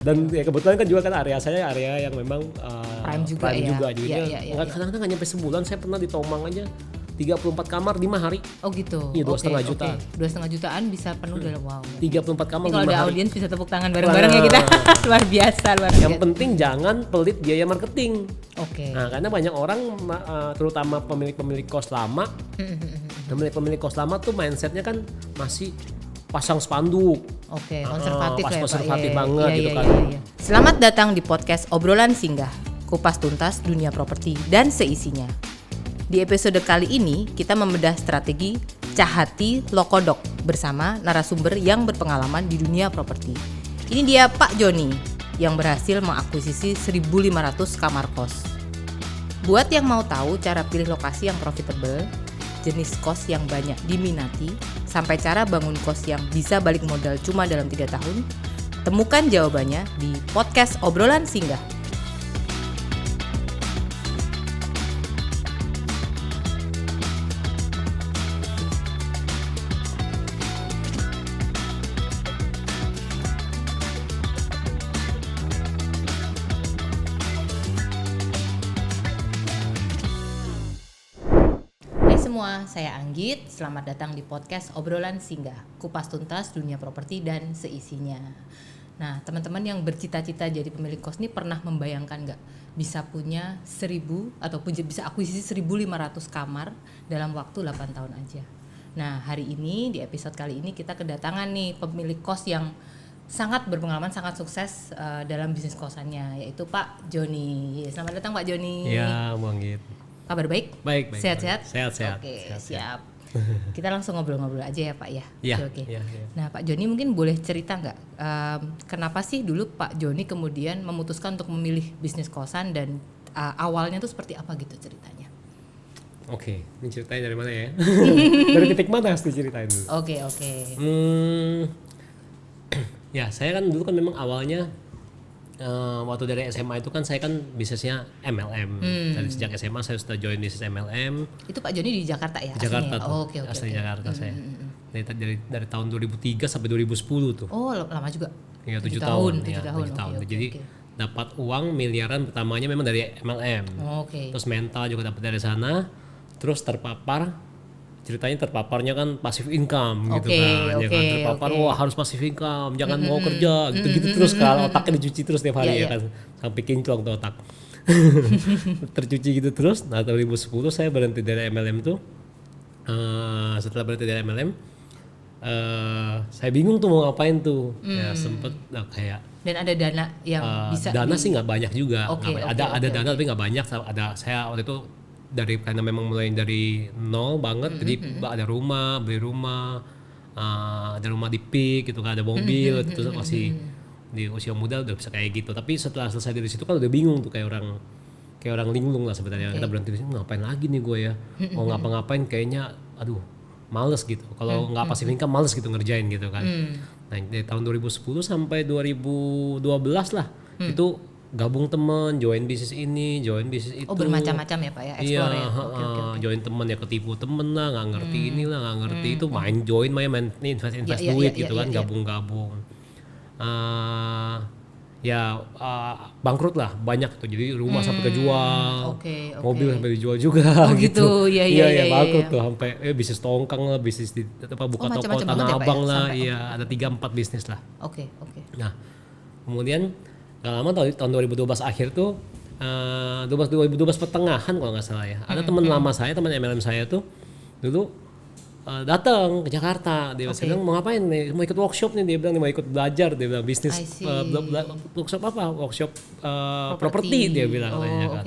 Dan ya kebetulan kan juga kan area saya area yang memang prime juga ya. Jadinya kadang-kadang nggak nyampe sebulan. Saya pernah di Tomang aja 34 kamar 5 hari. Oh gitu. Iya, 2,5 juta. 2,5 jutaan bisa penuh dalam 34 kamar 5 hari. Kalau ada audiens bisa tepuk tangan bareng-bareng ya kita. Luar biasa. Yang penting jangan pelit biaya marketing. Oke. Nah, karena banyak orang terutama pemilik kos lama. Pemilik kos lama tuh mindsetnya kan masih pasang spanduk. Oke, konservatif ya Pak. Konservatif banget gitu kan. Selamat datang di podcast Obrolan Singgah, kupas tuntas dunia properti dan seisinya. Di episode kali ini kita membedah strategi Cahati Lokodok bersama narasumber yang berpengalaman di dunia properti. Ini dia Pak Joni yang berhasil mengakuisisi 1.500 kamar kos. Buat yang mau tahu cara pilih lokasi yang profitable, jenis kos yang banyak diminati, sampai cara bangun kos yang bisa balik modal cuma dalam 3 tahun, temukan jawabannya di podcast Obrolan Singgah. Semua, saya Anggit. Selamat datang di podcast Obrolan Singgah, kupas tuntas dunia properti dan seisinya. Nah, teman-teman yang bercita-cita jadi pemilik kos ini pernah membayangkan nggak bisa punya 1.000 ataupun bisa akuisisi 1.500 kamar dalam waktu 8 tahun aja. Nah, hari ini di episode kali ini kita kedatangan nih pemilik kos yang sangat berpengalaman, sangat sukses dalam bisnis kosannya, yaitu Pak Joni. Selamat datang Pak Joni. Ya, Bang Anggit. Kabar baik? Baik. Sehat-sehat? Sehat-sehat. Oke, siap. Kita langsung ngobrol-ngobrol aja ya Pak ya? Iya. Oke. Nah Pak Joni mungkin boleh cerita nggak kenapa sih dulu Pak Joni kemudian memutuskan untuk memilih bisnis kosan dan awalnya tuh seperti apa gitu ceritanya? Oke, ini ceritanya dari mana ya? Dari titik mana harus diceritain dulu? Oke. Ya saya kan dulu kan memang awalnya waktu dari SMA itu kan saya kan bisnisnya MLM. Dari sejak SMA saya sudah join bisnis MLM. Itu Pak Joni di Jakarta ya? Jakarta aslinya? tuh. Oke. Asli Jakarta saya. Dari tahun 2003 sampai 2010 tuh. Oh lama juga. Iya 7 tahun. 7 tahun. Okay. Jadi dapat uang miliaran pertamanya memang dari MLM. Oke. Terus mental juga dapat dari sana. Terus terpaparnya kan passive income gitu kan. Ya kan terpapar wah harus passive income, jangan mau kerja gitu-gitu terus kalau otaknya dicuci terus tiap hari ya kan. Sampai kinclong tuh otak. Tercuci gitu terus. Nah, 2010 saya berhenti dari MLM tuh. Setelah berhenti dari MLM saya bingung tuh mau ngapain tuh. Ya sempet kayak dan ada dana yang bisa dana sih nggak banyak juga. Ada dana tapi nggak banyak. Saya waktu itu karena memang mulai dari nol banget, jadi ada rumah, beli rumah, ada rumah di PIK gitu kan, ada mobil, terus masih di usia muda udah bisa kayak gitu. Tapi setelah selesai dari situ kan udah bingung tuh kayak orang linglung lah sebenarnya. Kita berhenti di sini ngapain lagi nih gue ya? Mau ngapa-ngapain kayaknya, aduh males gitu. Kalau nggak passive income males gitu ngerjain gitu kan. Nah dari tahun 2010 sampai 2012 lah itu gabung teman, join bisnis ini, join bisnis itu. Oh bermacam-macam ya Pak ya, explore ya. Okay. Join teman ya ketipu temen lah, nggak ngerti inilah, nggak ngerti itu, main invest duit gitu kan, gabung-gabung. Bangkrut lah banyak tuh, jadi rumah sampai kejual, mobil sampai dijual juga. Oh gitu, iya. Bangkrut tuh sampai bisnis tongkang lah, bisnis buka toko Tanah Abang lah, iya ada 3-4 bisnis lah. Oke. Nah kemudian gak lama tahun 2012 akhir tuh 2012 pertengahan kalau nggak salah ya, ada teman lama saya, teman MLM saya tuh dulu datang ke Jakarta. Dia bilang mau ngapain nih, mau ikut workshop nih, dia bilang mau ikut belajar, dia bilang bisnis workshop apa, workshop properti dia bilang katanya kan.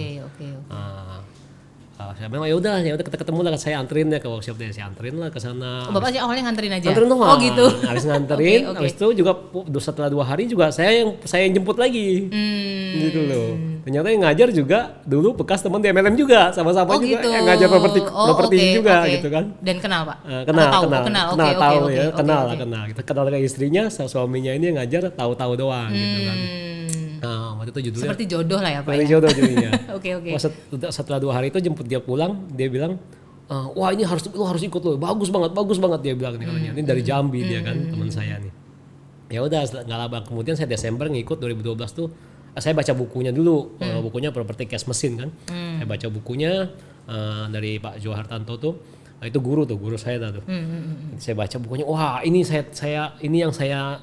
Saya bilang ya udah kita ketemu lah, saya anterin ya ke workshop dia, saya anterin lah ke sana. Bapak sih awalnya nganterin aja. Anterin doang. Oh gitu. Habis nganterin, habis itu juga setelah 2 hari juga saya yang jemput lagi. Gitu loh. Ternyata yang ngajar juga dulu bekas teman di MLM juga, sama-sama juga gitu. Yang ngajar properti juga gitu kan. Dan kenal Pak? Kenal. Kenal. Kita kenal dengan istrinya, suaminya ini yang ngajar tahu-tahu doang gitu kan. Nah, waktu itu judulnya seperti jodoh lah ya Pak. Seperti jodoh judulnya. Oke. Setelah 2 hari itu jemput dia pulang, dia bilang, wah ini lu harus ikut lo, bagus banget dia bilang nih katanya. Ini dari Jambi dia kan, teman saya nih. Ya udah nggak lama kemudian saya Desember ngikut 2012 tuh saya baca bukunya dulu, bukunya Property Cash Machine kan. Saya baca bukunya dari Pak Jo Hartanto tuh, itu guru saya tuh. Saya baca bukunya, wah ini saya ini yang saya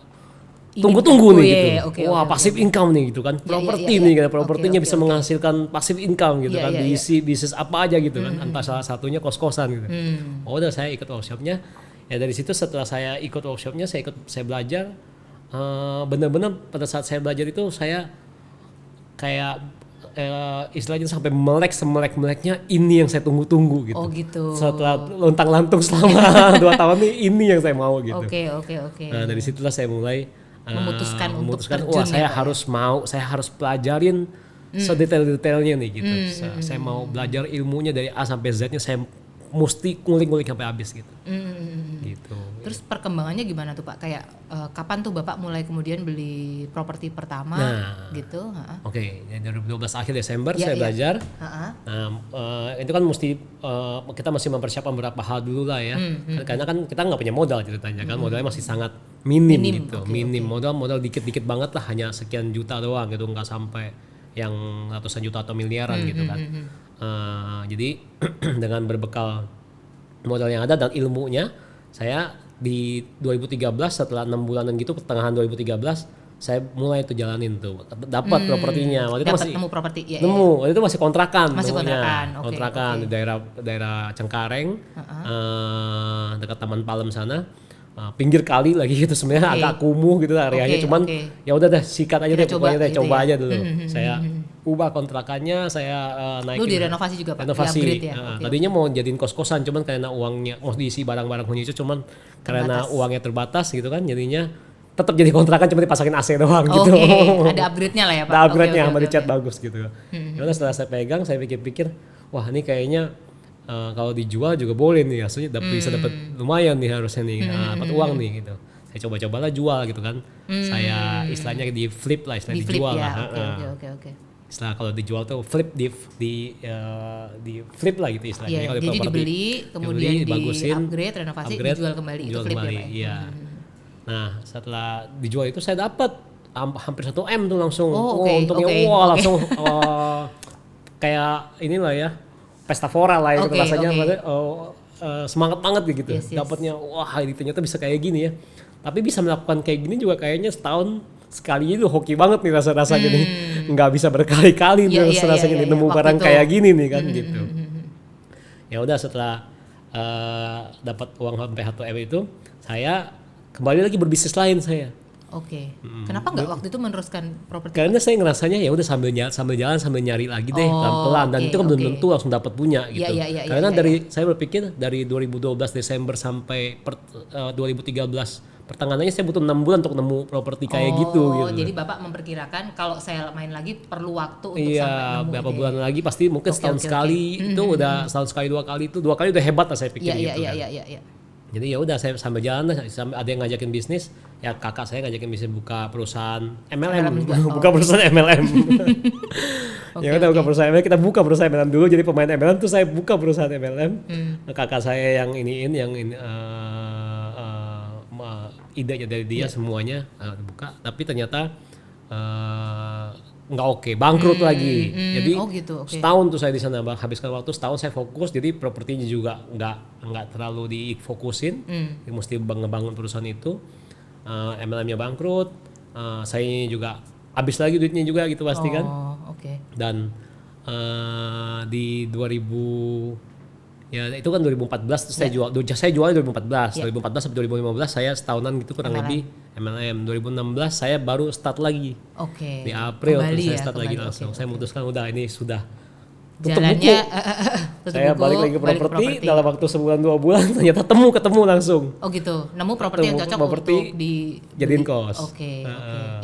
tunggu-tunggu nih gitu. Wah passive income nih gitu kan, properti nih, propertinya bisa menghasilkan passive income gitu kan, diisi bisnis apa aja gitu kan, entah salah satunya kos-kosan gitu. Oh udah saya ikut workshopnya, ya dari situ setelah saya ikut workshopnya saya belajar, benar-benar pada saat saya belajar itu saya kayak istilahnya sampai semelek-meleknya ini yang saya tunggu-tunggu gitu. Oh gitu. Setelah lontang-lantung selama 2 tahun ini yang saya mau gitu. Oke. Nah dari situlah saya mulai memutuskan untuk wah saya harus pelajarin sedetail-detailnya nih gitu. Saya mau belajar ilmunya dari A sampai Z-nya, saya mesti ngulik-ngulik sampai habis gitu. Gitu. Terus perkembangannya gimana tuh Pak? Kayak kapan tuh Bapak mulai kemudian beli properti pertama gitu? Oke, 2012 akhir Desember saya belajar. Itu kan mesti kita masih mempersiapkan beberapa hal dulu lah ya. Karena kan kita nggak punya modal ceritanya kan, modalnya masih sangat minim gitu. Minim modal dikit-dikit banget lah, hanya sekian juta doang gitu, nggak sampai yang ratusan juta atau miliaran gitu kan. Jadi dengan berbekal modal yang ada dan ilmunya, saya di 2013 setelah 6 bulanan gitu, pertengahan 2013 saya mulai tuh jalanin tuh, dapat propertinya. Waktu itu masih nemu properti waktu itu masih kontrakan, kontrakan di daerah Cengkareng, dekat Taman Palem sana. Pinggir kali lagi gitu, sebenarnya agak kumuh gitu areanya, cuman ya udah deh sikat aja deh, pokoknya deh coba aja dulu. Saya ubah kontrakannya, saya naikin. Lu direnovasi juga Pak? Renovasi. Tadinya mau jadiin kos-kosan, cuman karena uangnya mau diisi barang-barang khusus, cuman karena uangnya terbatas gitu kan, jadinya tetap jadi kontrakan, cuma dipasangin AC doang gitu. Ada upgrade-nya lah ya Pak. Ada upgrade-nya sama dicat bagus gitu. Ya udah setelah saya pegang, saya pikir-pikir, wah ini kayaknya kalau dijual juga boleh nih, aslinya bisa dapat lumayan nih harusnya nih, dapat uang nih gitu. Saya coba-cobalah jual gitu kan. Saya istilahnya di flip lah, istilahnya dijual ya, lah. Oke. Istilah kalau dijual tuh flip di flip lah gitu istilahnya. Jadi dibeli, kemudian di-upgrade, renovasi, dijual kembali. Itu flip ya Pak? Iya. Nah setelah dijual itu saya dapat hampir 1 M tuh langsung. Untungnya langsung kayak inilah ya, pesta fora lah ya, rasanya semangat banget gitu. Dapatnya wah ini ternyata bisa kayak gini ya. Tapi bisa melakukan kayak gini juga kayaknya setahun sekali itu hoki banget nih rasanya nih. Nggak bisa berkali-kali rasanya nemu barang kayak gini nih kan gitu. Ya udah setelah dapat uang sampai 1 M itu, saya kembali lagi berbisnis lain saya. Kenapa nggak waktu itu meneruskan properti? Karena saya ngerasanya ya udah sambil jalan sambil nyari lagi deh pelan-pelan, dan itu kan belum tentu langsung dapat punya gitu. Karena saya berpikir dari 2012 Desember sampai 2013 pertengahannya saya butuh 6 bulan untuk nemu properti kayak gitu. Jadi Bapak memperkirakan kalau saya main lagi perlu waktu untuk sampai nemu. Berapa bulan lagi pasti mungkin setahun sekali itu udah setahun sekali 2 kali itu 2 kali udah hebat lah saya pikir gitu. Jadi ya udah saya sambil jalan, ada yang ngajakin bisnis, ya kakak saya ngajakin bisnis buka perusahaan MLM. Buka perusahaan MLM. Ya udah buka perusahaan MLM, kita buka perusahaan MLM dulu, jadi pemain MLM tuh saya buka perusahaan MLM. Kakak saya yang idenya dari dia semuanya buka, tapi ternyata nggak oke, bangkrut lagi. Jadi setahun tuh saya di sana habiskan waktu setahun, saya fokus, jadi propertinya juga nggak terlalu difokusin, mesti ngebangun perusahaan itu. MLM-nya bangkrut, saya juga habis lagi duitnya juga gitu pasti kan. Dan di 2000 ya itu kan 2014 terus saya jual 2014 sampai 2015 saya setahunan gitu kurang lebih MLM. 2016 saya baru start lagi. Di April saya start lagi langsung. Saya memutuskan udah ini sudah jalannya saya balik lagi ke properti dalam waktu sebulan 2 bulan ternyata ketemu langsung. Nemu properti yang cocok untuk dijadiin kos.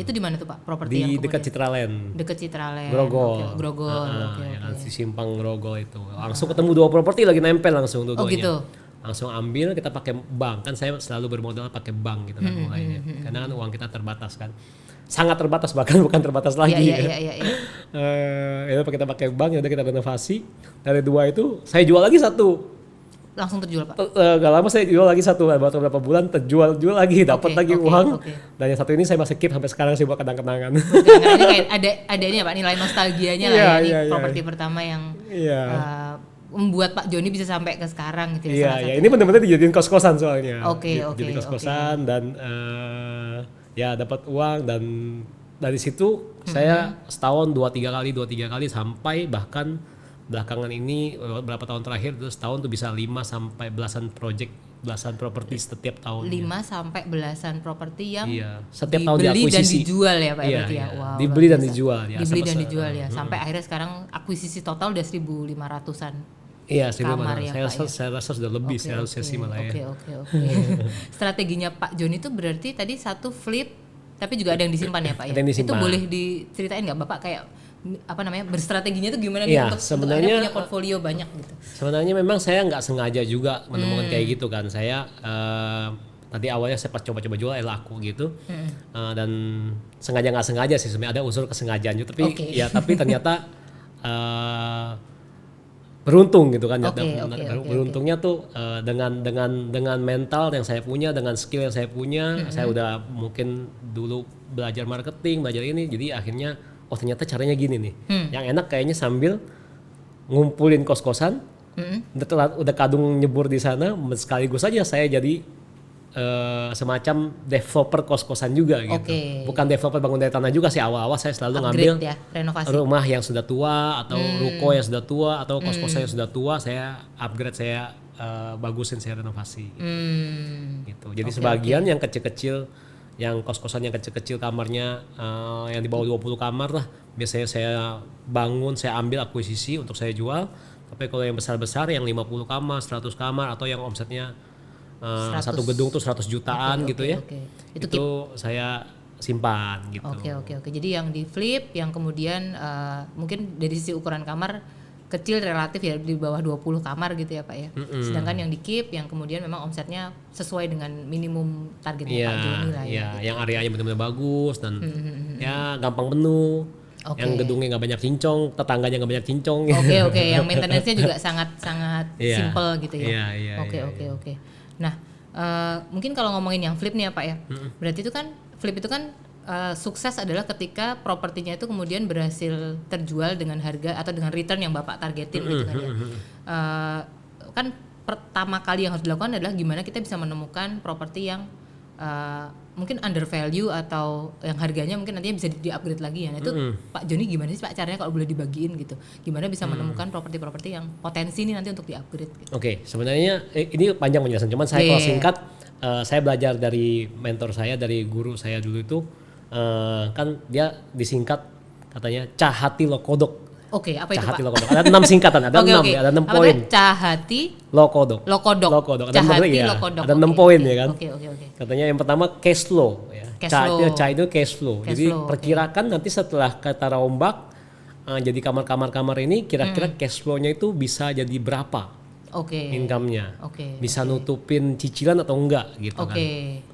Itu di mana tuh Pak properti yang di dekat Citraland. Grogol. Si Simpang Grogol itu. Langsung ketemu 2 properti lagi nempel langsung dua-duanya. Langsung ambil, kita pakai bank. Kan saya selalu bermodal pakai bank gitu kan mulainya. Karena kan uang kita terbatas kan. Sangat terbatas, bahkan bukan terbatas lagi. Kita pakai bank, ya udah kita renovasi. Dari 2 itu saya jual lagi 1. langsung terjual Pak? Gak lama saya jual lagi satu, beberapa bulan terjual lagi, dapat lagi uang. Dan yang satu ini saya masih keep sampai sekarang sih buat kenang-kenangan. Kenang-kenangan kayak ada ini ya Pak, nilai nostalgianya lah ya, ini properti pertama yang membuat Pak Joni bisa sampai ke sekarang gitu ya. Iya, ini benar-benar dijadiin kos-kosan soalnya. Jadi kos-kosan dan ya dapat uang, dan dari situ saya setahun 2-3 kali sampai bahkan belakangan ini beberapa tahun terakhir terus setahun tuh bisa 5 sampai belasan properti setiap tahun. 5 sampai belasan properti yang setiap tahun diakuisisi dan dijual ya Pak berarti ya. Wow, dibeli dan dijual ya. Sampai akhirnya sekarang akuisisi total udah 1.500-an. Iya, kamar ya Pak. Saya rasa sudah lebih, saya harusnya sih malah ya. Oke. Strateginya Pak Joni itu berarti tadi satu flip, tapi juga ada yang disimpan ya Pak ya. Itu boleh diceritain nggak Bapak kayak berstrateginya itu gimana nih untuk sebenarnya punya portfolio banyak gitu? Sebenarnya memang saya nggak sengaja juga menemukan kayak gitu kan. Saya tadi awalnya saya pas coba-coba jual laku gitu, dan sengaja nggak sengaja sih sebenarnya ada unsur kesengajaan juga, tapi ternyata beruntung gitu kan. Beruntungnya tuh dengan mental yang saya punya, dengan skill yang saya punya, saya udah mungkin dulu belajar marketing, belajar ini, jadi akhirnya ternyata caranya gini nih. Yang enak kayaknya sambil ngumpulin kos-kosan, udah kadung nyebur di sana, sekaligus aja saya jadi semacam developer kos-kosan juga gitu. Bukan developer bangun dari tanah juga sih, awal-awal saya selalu ngambil rumah yang sudah tua atau ruko yang sudah tua atau kos-kosan yang sudah tua, saya upgrade, saya bagusin, saya renovasi gitu. Jadi sebagian yang kecil-kecil, yang kos-kosan yang kecil-kecil kamarnya yang di bawah 20 kamar lah, biasanya saya bangun, saya ambil akuisisi untuk saya jual. Tapi kalau yang besar-besar yang 50 kamar, 100 kamar atau yang omsetnya satu gedung tuh 100 jutaan gitu ya. Itu saya simpan gitu. Oke. Jadi yang di flip, yang kemudian mungkin dari sisi ukuran kamar kecil relatif ya, di bawah 20 kamar gitu ya Pak ya. Sedangkan yang di keep yang kemudian memang omsetnya sesuai dengan minimum targetnya Pak Joni lah ya. Yang areanya benar-benar bagus dan ya gampang penuh. Yang gedungnya nggak banyak cincong, tetangganya nggak banyak cincong. Oke. Yang maintenance-nya juga sangat simple gitu ya. Oke. Nah, mungkin kalau ngomongin yang flip nih ya Pak ya. Berarti itu kan flip itu kan sukses adalah ketika propertinya itu kemudian berhasil terjual dengan harga atau dengan return yang Bapak targetin gitu kan ya. Kan pertama kali yang harus dilakukan adalah gimana kita bisa menemukan properti yang mungkin under value atau yang harganya mungkin nantinya bisa di-upgrade lagi ya. Nah, itu Pak Joni gimana sih Pak caranya kalau boleh dibagiin gitu? Gimana bisa menemukan properti-properti yang potensi ini nanti untuk di-upgrade gitu? Oke, sebenarnya ini panjang penjelasan, cuman saya kalau singkat, saya belajar dari mentor saya, dari guru saya dulu itu, kan dia disingkat katanya Cahati Lokodok. Oke, apa itu Cahati Pak? Lokodok. Ada 6 singkatan, ada 6 ya, ada 6 poin. Cahati Lokodok. Cahati Lokodok. Ada 6 poin ya kan. Oke. Katanya yang pertama cash flow ya. Ca itu cash flow. Jadi perkirakan nanti setelah kita rombak jadi kamar-kamar ini kira-kira cash flow-nya itu bisa jadi berapa? Income-nya. Bisa nutupin cicilan atau enggak gitu kan.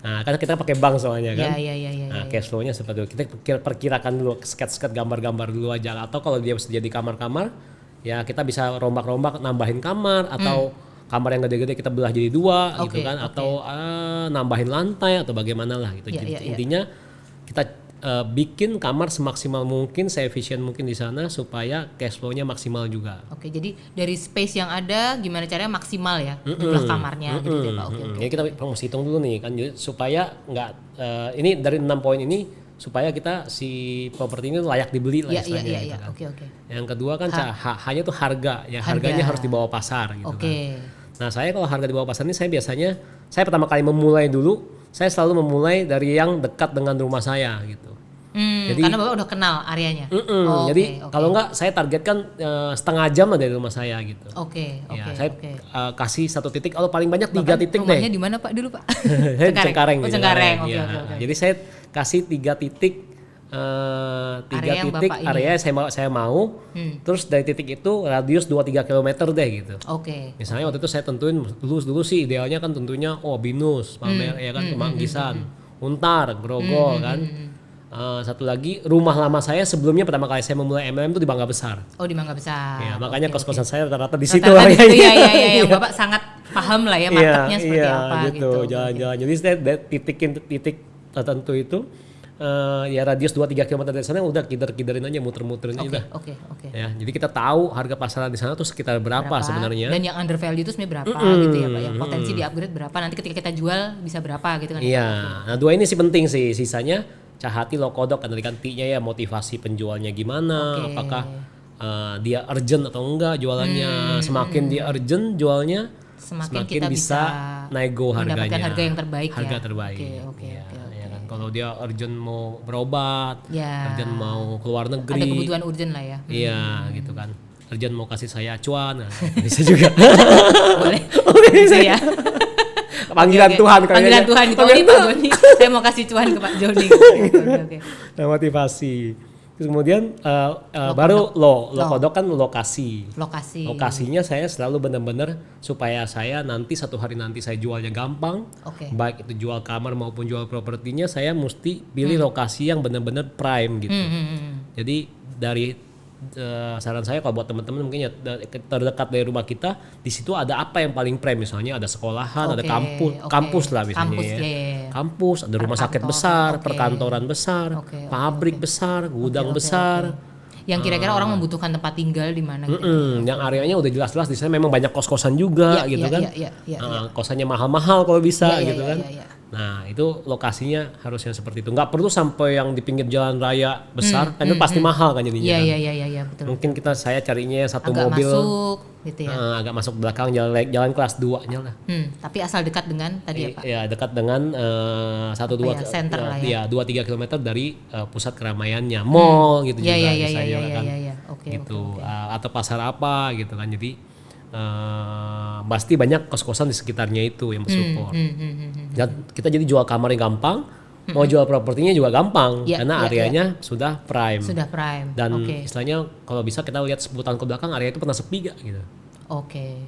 Nah, kan kita pakai bank soalnya kan. Nah, cash flow-nya seperti itu. Kita perkirakan dulu, sket-sket gambar-gambar dulu aja, atau kalau dia jadi kamar-kamar ya kita bisa rombak-rombak nambahin kamar atau kamar yang gede-gede kita belah jadi 2 gitu kan, atau nambahin lantai atau bagaimana lah gitu. Jadi intinya kita bikin kamar semaksimal mungkin, seefisien mungkin di sana supaya cash flow-nya maksimal juga. Jadi dari space yang ada gimana caranya maksimal ya jumlah kamarnya gitu ya Pak. Jadi kita mesti hitung dulu nih kan, supaya nggak ini dari 6 poin ini supaya kita si properti ini layak dibeli lah istilahnya gitu kan. Yang kedua kan hanya tuh harga, ya harganya harus di bawah pasar gitu kan. Nah, saya kalau harga di bawah pasar ini saya pertama kali memulai dulu, saya selalu memulai dari yang dekat dengan rumah saya gitu. Jadi, karena Bapak udah kenal areanya. Jadi kalau enggak saya targetkan setengah jam lah dari rumah saya gitu. Saya kasih satu titik, paling banyak 3 titik deh. Rumahnya di mana Pak dulu Pak? Cengkareng. Cengkareng. Jadi saya kasih 3 titik. 3 titik area saya mau, terus dari titik itu radius 2-3 km deh gitu. Misalnya waktu itu saya tentuin dulu sih idealnya kan tentunya Binus, Palmer ya kan, Manggisan, Untar, Grogol kan. Satu lagi rumah lama saya sebelumnya pertama kali saya memulai MLM itu di Mangga Besar. Di Mangga Besar. Ya, makanya kos-kosan saya rata-rata di situ area. Iya, yang Bapak sangat paham lah ya marketnya seperti apa gitu. Jalan-jalan. Jadi saya titik tertentu itu ya radius 2-3 km dari sana udah kider-kiderin aja, muter-muterin aja. Oke. Ya, jadi kita tahu harga pasaran di sana tuh sekitar berapa sebenarnya. Dan yang under value itu sebenarnya berapa gitu ya Pak ya. Potensi di upgrade berapa, nanti ketika kita jual bisa berapa gitu kan. Iya. Nah, 2 ini sih penting sih. Sisanya Cahati Lokodok kan tadi gantinya ya motivasi penjualnya gimana, apakah dia urgent atau enggak jualannya. Semakin dia urgent jualnya semakin kita bisa nego harganya. Mendapatkan harga yang terbaik harga terbaik. Oke. Kalau dia urgent mau berobat, urgent mau keluar negeri, ada kebutuhan urgent lah ya. Iya, gitu kan. Urgent mau kasih saya acuan, nah, bisa juga. Boleh. Bisa ya. Panggilan Tuhan kayaknya. Panggilan Tuhan gitu. Ini Pak Joni, saya mau kasih cuan ke Pak Joni. Oke. Nah, motivasi. Terus kemudian baru Lokodok kan lokasi. Lokasinya saya selalu benar-benar supaya saya nanti satu hari nanti saya jualnya gampang. Baik itu jual kamar maupun jual propertinya, saya mesti pilih lokasi yang benar-benar prime gitu. Jadi dari saran saya kalau buat teman-teman mungkin ya terdekat dari rumah kita, di situ ada apa yang paling prime, misalnya ada sekolahan, ada kampus lah misalnya kampus, ada rumah sakit besar, perkantoran besar, pabrik besar, gudang besar. Yang kira-kira orang membutuhkan tempat tinggal di mana gitu. Yang areanya udah jelas-jelas di sana memang banyak kos-kosan juga gitu kan. Kosannya mahal-mahal kalau bisa gitu kan. Nah, itu lokasinya harusnya seperti itu. Nggak perlu sampai yang di pinggir jalan raya besar, kan itu pasti mahal kan jadinya. Iya, betul. Mungkin saya carinya satu agak mobil masuk gitu ya. Agak masuk belakang jalan kelas 2-nya lah. Tapi asal dekat dengan tadi ya, Pak. Iya, dekat dengan 1-2 center lah ya. 2-3 km dari pusat keramaiannya, mall gitu juga bisa kan. Gitu. Atau pasar apa gitu kan. Jadi pasti banyak kos-kosan di sekitarnya itu yang bersupport. Dan kita jadi jual kamarnya gampang, mau jual propertinya juga gampang karena areanya sudah prime. Dan istilahnya kalau bisa kita lihat 10 tahun ke belakang area itu pernah sepi gak gitu.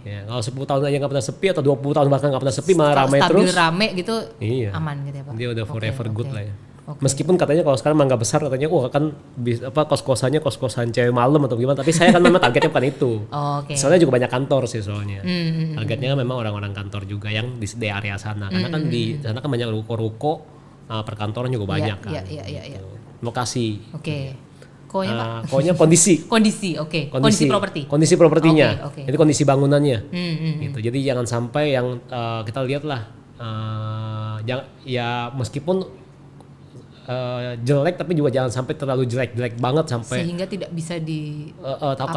Ya, kalau 10 tahun aja nggak pernah sepi atau 20 tahun bahkan nggak pernah sepi, malah ramai terus. Stabil rame gitu, aman gitu ya Pak. Dia udah forever good lah ya. Meskipun katanya kalau sekarang mangga besar katanya kan kos-kosannya kos-kosan cewek malam atau gimana, tapi saya kan memang targetnya bukan itu. Soalnya juga banyak kantor sih soalnya. Targetnya kan memang orang-orang kantor juga yang di area sana, karena kan di sana kan banyak ruko-ruko, perkantoran juga banyak kan. Lokasi. Konya kondisi. Kondisi properti. Kondisi propertinya. Itu kondisi bangunannya. Gitu. Jadi jangan sampai yang kita lihat lah, ya meskipun jelek tapi juga jangan sampai terlalu jelek banget sampai sehingga tidak bisa di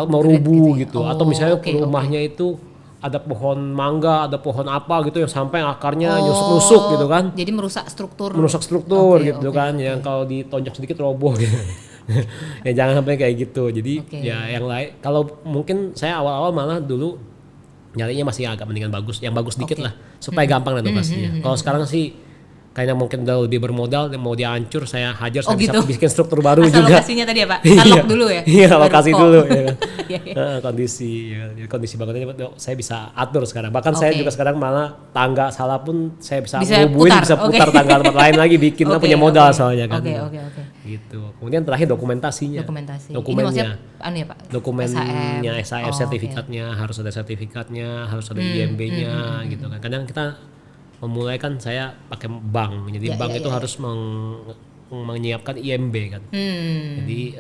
mau rubuh gitu. Atau misalnya rumahnya itu ada pohon mangga, ada pohon apa gitu yang sampai akarnya nusuk-nusuk gitu kan. Jadi merusak struktur gitu kan. Yang kalau ditonjok sedikit roboh gitu. Ya jangan sampai kayak gitu. Jadi ya yang lain, kalau mungkin saya awal-awal malah dulu nyarinya masih agak mendingan bagus, yang bagus dikit lah supaya gampang renovasinya. Kalau sekarang sih kayaknya mungkin udah lebih bermodal, mau dia hancur saya hajar, saya bisa bikin struktur baru asal juga. Lokasinya tadi ya Pak, kalok dulu ya. Iya, lokasi dulu ya kan. Kondisi bangunannya saya bisa atur sekarang. Bahkan saya juga sekarang malah tangga salah pun saya bisa rubuhin, bisa putar tangga tempat lain lagi, bikin punya modal soalnya kan. Gitu. Kemudian terakhir dokumentasinya. Dokumennya. Ini ya Pak. Dokumennya SHM sertifikatnya harus ada sertifikatnya, harus ada IMB-nya gitu kan. Kadang kita memulai kan saya pakai bank, jadi bank itu harus menyiapkan IMB kan. Jadi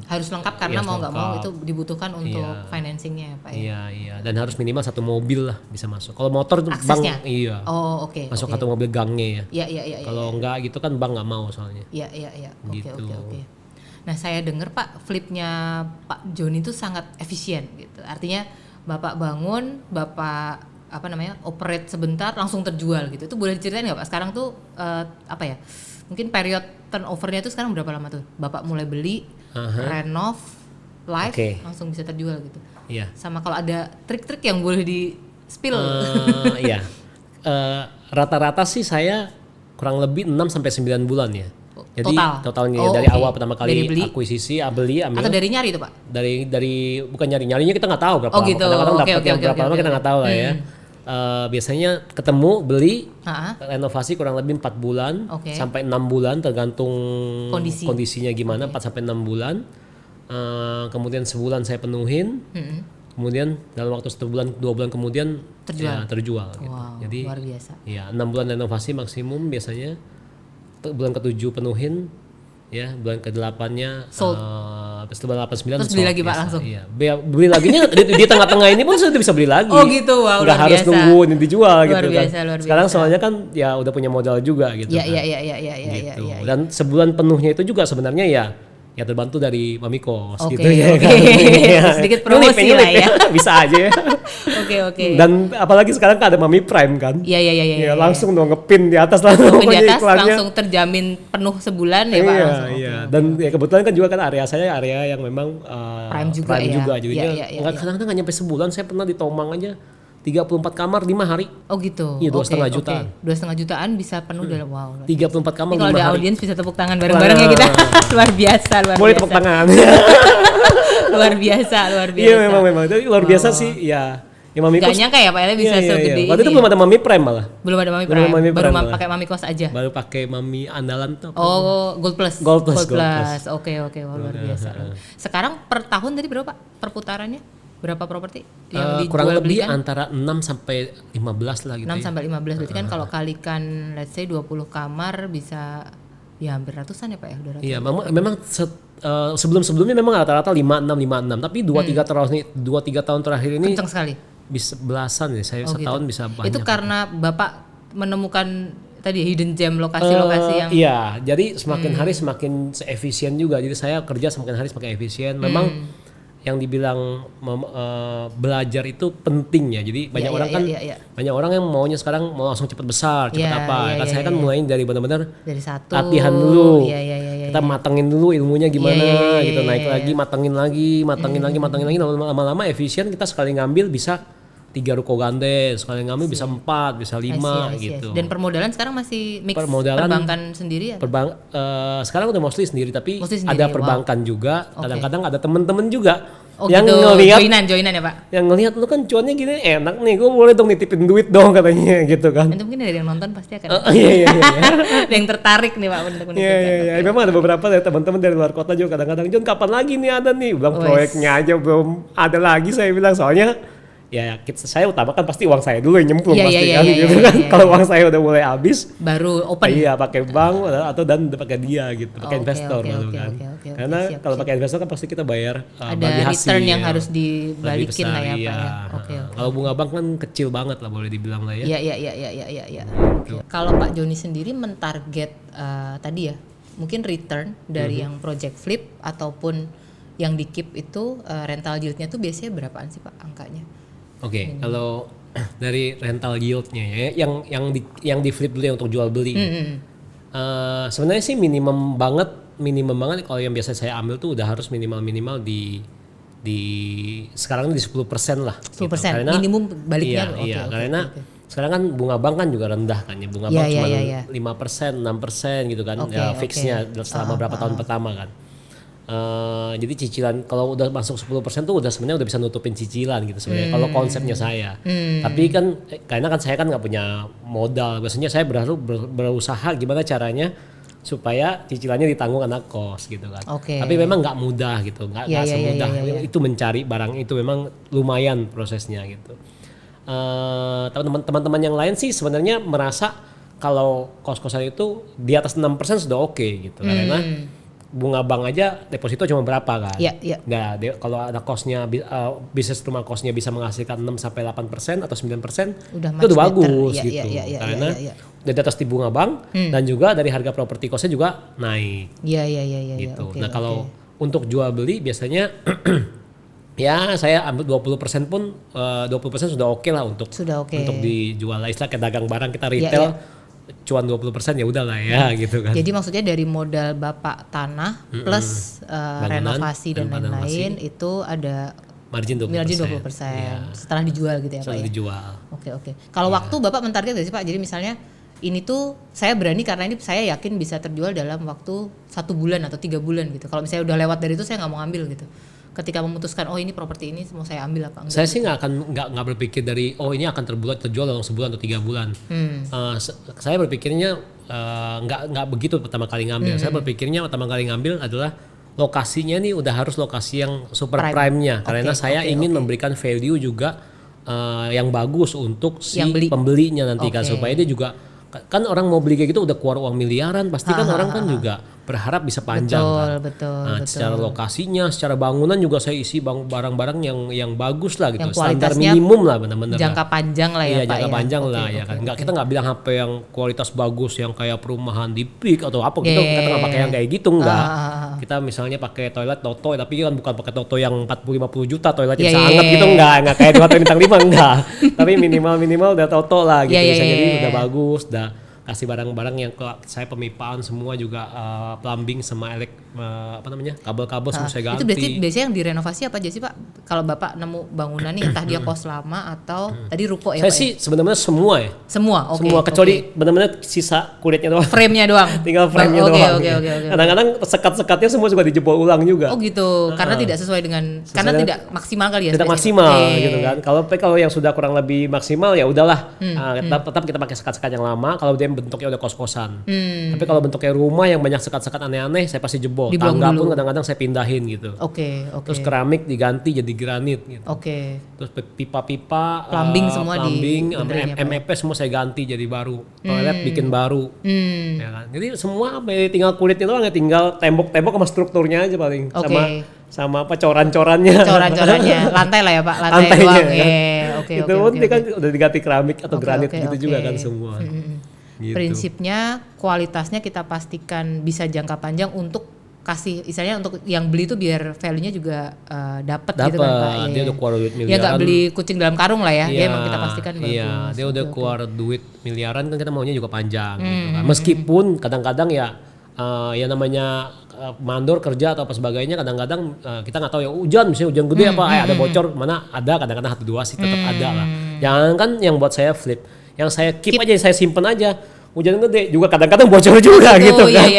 harus lengkap karena mau nggak mau itu dibutuhkan untuk financingnya ya Pak. Iya. Dan harus minimal 1 mobil lah bisa masuk. Kalau motor aksesnya? Bank masuk 1 mobil gangnya ya. Iya. Kalau enggak gitu kan bank nggak mau soalnya. Iya. Oke. Nah saya dengar Pak, flipnya Pak Joni itu sangat efisien gitu. Artinya Bapak bangun, Bapak operate sebentar langsung terjual gitu. Itu boleh diceritain nggak Pak? Sekarang tuh mungkin period turnovernya tuh sekarang berapa lama tuh? Bapak mulai beli, renov, live, langsung bisa terjual gitu. Iya. Sama kalau ada trik-trik yang boleh di spill. Iya. Rata-rata sih saya kurang lebih 6-9 bulan ya. Jadi totalnya dari awal pertama kali akuisisi, beli, ambil. Atau dari nyari itu Pak? Dari bukan nyarinya kita nggak tahu berapa lama. Gitu. Kadang-kadang dapat yang berapa lama kita nggak tahu lah ya. Biasanya ketemu beli renovasi kurang lebih 4 bulan sampai 6 bulan tergantung kondisinya gimana. 4-6 bulan. Kemudian sebulan saya penuhin. kemudian dalam waktu 1 bulan 2 bulan kemudian terjual gitu. Wow, Jadi luar biasa. ya 6 bulan renovasi maksimum biasanya, bulan ke-7 penuhin, ya bulan ke-8-nya setelah 89 terus beli lagi Pak langsung. Iya. Beli laginya di tengah-tengah ini pun sudah bisa beli lagi. Oh gitu, wow, nggak harus nunggu ini dijual luar gitu biasa, kan. Luar biasa. Sekarang soalnya kan ya udah punya modal juga gitu ya, kan. Iya. Gitu. Dan sebulan penuhnya itu juga sebenarnya ya terbantu dari Mami Kos gitu ya kan. Sedikit promosi lah ya. Bisa aja ya. Oke. Dan apalagi sekarang kan ada Mami Prime kan. Iya. Langsung dong ngepin di atas lah. Ngepin di atas langsung terjamin penuh sebulan ya Pak langsung. Iya. Dan ya kebetulan kan juga kan area saya area yang memang Prime juga. Jadinya kadang-kadang nggak nyampe sebulan. Saya pernah di Tomang aja 34 kamar 5 hari. Oh gitu. Iya 2,5 jutaan. 2,5 jutaan bisa penuh dalam 34 kamar 5 hari. Kalau ada audiens bisa tepuk tangan bareng-bareng ya kita. Luar biasa. Boleh tepuk tangan. luar biasa. Iya memang. Itu luar biasa sih ya. Ya Mami Gak Kos. nyangka ya Pak Ele bisa segede ini. Waktu itu belum ada Mami Prime malah. Belum ada Mami Prime. Baru pakai Mami Kos aja. Baru pakai Mami andalan tuh. Oh, Gold Plus. Gold Plus. Oke, luar biasa. Sekarang per tahun tadi berapa Pak perputarannya? Berapa properti yang kurang dijual lebih belikan? antara 6 sampai 15 lah gitu. 6 sampai 15 berarti kan kalau kalikan let's say 20 kamar bisa ya hampir ratusan ya Pak ya, udah ratusan. Iya, memang sebelum-sebelumnya memang rata-rata 56, tapi 2-3 tahun terakhir ini kenceng sekali. Bisa belasan ya, saya setahun bisa banyak. Itu karena Bapak menemukan tadi hidden gem lokasi-lokasi yang iya, jadi semakin hari semakin efisien juga. Jadi saya kerja semakin hari semakin efisien. Memang yang dibilang belajar itu penting ya. Jadi banyak orang kan banyak orang yang maunya sekarang mau langsung cepat besar, cepat saya kan mulai dari benar-benar dari satu latihan dulu. Kita iya. matengin dulu ilmunya gimana gitu, naik lagi, matengin lagi, lama-lama efisien. Kita sekali ngambil bisa 3 ruko ganden, sekali ngambil bisa 4, bisa 5 gitu. Dan permodalan sekarang masih mix permodalan, perbankan sendiri ya? Sekarang udah mostly sendiri, tapi sendiri, ada perbankan juga. Kadang-kadang ada temen-temen juga yang gitu. Ngelihat joinan ya Pak? Yang ngelihat lu kan cuannya gini enak nih, gue boleh dong nitipin duit dong katanya gitu kan. Itu mungkin dari yang nonton pasti akan iya. Ada yang tertarik nih Pak untuk Iya. Memang ada beberapa dari teman-teman dari luar kota juga kadang-kadang, John kapan lagi nih ada nih, bilang proyeknya aja belum ada lagi, saya bilang soalnya ya saya utamakan pasti uang saya dulu yang nyemplung gitu kan. Kalau uang saya udah mulai habis baru open. Iya, pakai bank atau dan pakai dia gitu, pakai investor kan. Karena kalau pakai investor kan pasti kita bayar bagi hasil. Ada return yang harus dibalikin lah ya Pak ya. Oke. Kalau bunga bank kan kecil banget lah boleh dibilang lah ya. Iya. Kalau Pak Joni sendiri mentarget tadi ya, mungkin return dari yang project flip ataupun yang di keep itu rental yieldnya tuh biasanya berapaan sih Pak angkanya? Oke, kalau dari rental yieldnya ya, yang di flip dulu ya untuk jual beli. Sebenarnya sih minimum banget kalau yang biasa saya ambil tuh udah harus minimal di sekarang di 10% lah. 10% gitu. Karena minimum baliknya. Iya, karena sekarang kan bunga bank kan juga rendah kan ya, bunga bank cuma 5%, 6% gitu kan, fixnya selama berapa tahun pertama kan. Jadi cicilan kalau udah masuk 10% tuh sebenarnya udah bisa nutupin cicilan gitu sebenarnya kalau konsepnya saya. Tapi kan karena kan saya kan nggak punya modal, biasanya saya berusaha gimana caranya supaya cicilannya ditanggung anak kos gitu kan. Tapi memang nggak mudah gitu, nggak semudah itu mencari barang itu, memang lumayan prosesnya gitu. Teman-teman yang lain sih sebenarnya merasa kalau kos-kosan itu di atas 6% sudah oke gitu, karena bunga bank aja deposito cuma berapa kan? Iya. Nah, kalau ada kosnya bisnis rumah kosnya bisa menghasilkan 6-8% atau 9%, itu udah bagus gitu. Karena dari atas di bunga bank dan juga dari harga properti kosnya juga naik. Iya. Gitu. Nah, kalau untuk jual beli biasanya ya saya ambil 20% pun 20% sudah oke lah untuk dijual. Istilah kayak dagang barang kita retail. Cuan 20% ya udahlah ya gitu kan. Jadi maksudnya dari modal Bapak tanah plus renovasi dan lain-lain itu ada margin 20%. Setelah dijual gitu ya Pak ya? Setelah dijual. Oke. Kalau waktu Bapak mentarget gak sih Pak? Jadi misalnya ini tuh saya berani karena ini saya yakin bisa terjual dalam waktu 1 bulan atau 3 bulan gitu. Kalau misalnya udah lewat dari itu saya nggak mau ambil gitu. Ketika memutuskan ini properti ini mau saya ambil apa enggak? Saya sih nggak berpikir dari ini akan terjual dalam sebulan atau 3 bulan. Saya berpikirnya nggak begitu pertama kali ngambil. Saya berpikirnya pertama kali ngambil adalah lokasinya nih udah harus lokasi yang super prime-nya, karena saya ingin memberikan value juga yang bagus untuk si pembelinya nanti kan, supaya dia juga kan orang mau beli kayak gitu udah keluar uang miliaran, pasti kan orang kan juga berharap bisa panjang kan. Betul. Secara lokasinya, secara bangunan juga saya isi barang-barang yang bagus lah gitu, standar minimum lah benar-benar. Jangka panjang lah ya Pak. Jangka panjang lah ya kan. Kita nggak bilang HP yang kualitas bagus yang kayak perumahan di Peak atau apa gitu. Kita nggak pakai yang kayak gitu enggak. Kita misalnya pakai toilet Toto, tapi kan bukan pakai Toto yang 40-50 juta toilet yang sangat gitu enggak kayak di hotel bintang 5 enggak. Tapi minimal udah Toto lah gitu. Jadi udah bagus, kasih barang-barang yang saya pemipaan semua juga, plumbing sama kabel-kabel semua saya ganti. Itu biasanya yang direnovasi apa aja sih Pak? Kalau Bapak nemu bangunan nih entah dia kos lama atau tadi ruko ya Saya Pak? sih sebenarnya semua ya. Semua, oke. Semua kecuali benar-benar sisa kulitnya doang. Frame-nya doang. Tinggal frame-nya doang. Oke. Kadang-kadang sekat-sekatnya semua juga dijebol ulang juga. Oh gitu. Karena tidak sesuai dengan karena tidak maksimal kali ya. Tidak maksimal gitu kan. Kalau yang sudah kurang lebih maksimal ya udahlah. Tetap kita pakai sekat-sekat yang lama kalau dia bentuknya udah kos-kosan. Tapi kalau bentuknya rumah yang banyak sekat-sekat aneh-aneh saya pasti jebol. Tangga pun kadang-kadang saya pindahin gitu. Oke. Terus keramik diganti jadi granit gitu. Terus pipa-pipa, plumbing semua MEP semua saya ganti jadi baru. Toilet bikin baru. Ya kan? Jadi semua tinggal kulitnya doang, ya tinggal tembok-tembok sama strukturnya aja paling. Sama apa coran-corannya. Lantai lah ya Pak, lantai doang. Itu pun kan udah diganti keramik atau granit gitu juga kan semua. Gitu. Prinsipnya kualitasnya kita pastikan bisa jangka panjang untuk kasih istilahnya untuk yang beli itu biar value-nya juga dapat gitu kan Pak. Dia udah keluar duit miliaran. Ya nggak beli kucing dalam karung lah ya. Dia emang kita pastikan bagus. Dia udah keluar duit miliaran kan kita maunya juga panjang gitu kan. Meskipun kadang-kadang ya namanya mandor kerja atau apa sebagainya, kadang-kadang kita nggak tahu ya hujan gede apa ada bocor mana, ada kadang-kadang 1-2 sih tetap ada lah. Jangan kan yang buat saya flip, yang saya keep aja, saya simpen aja. Hujan gede juga kadang-kadang bocor juga gitu kan.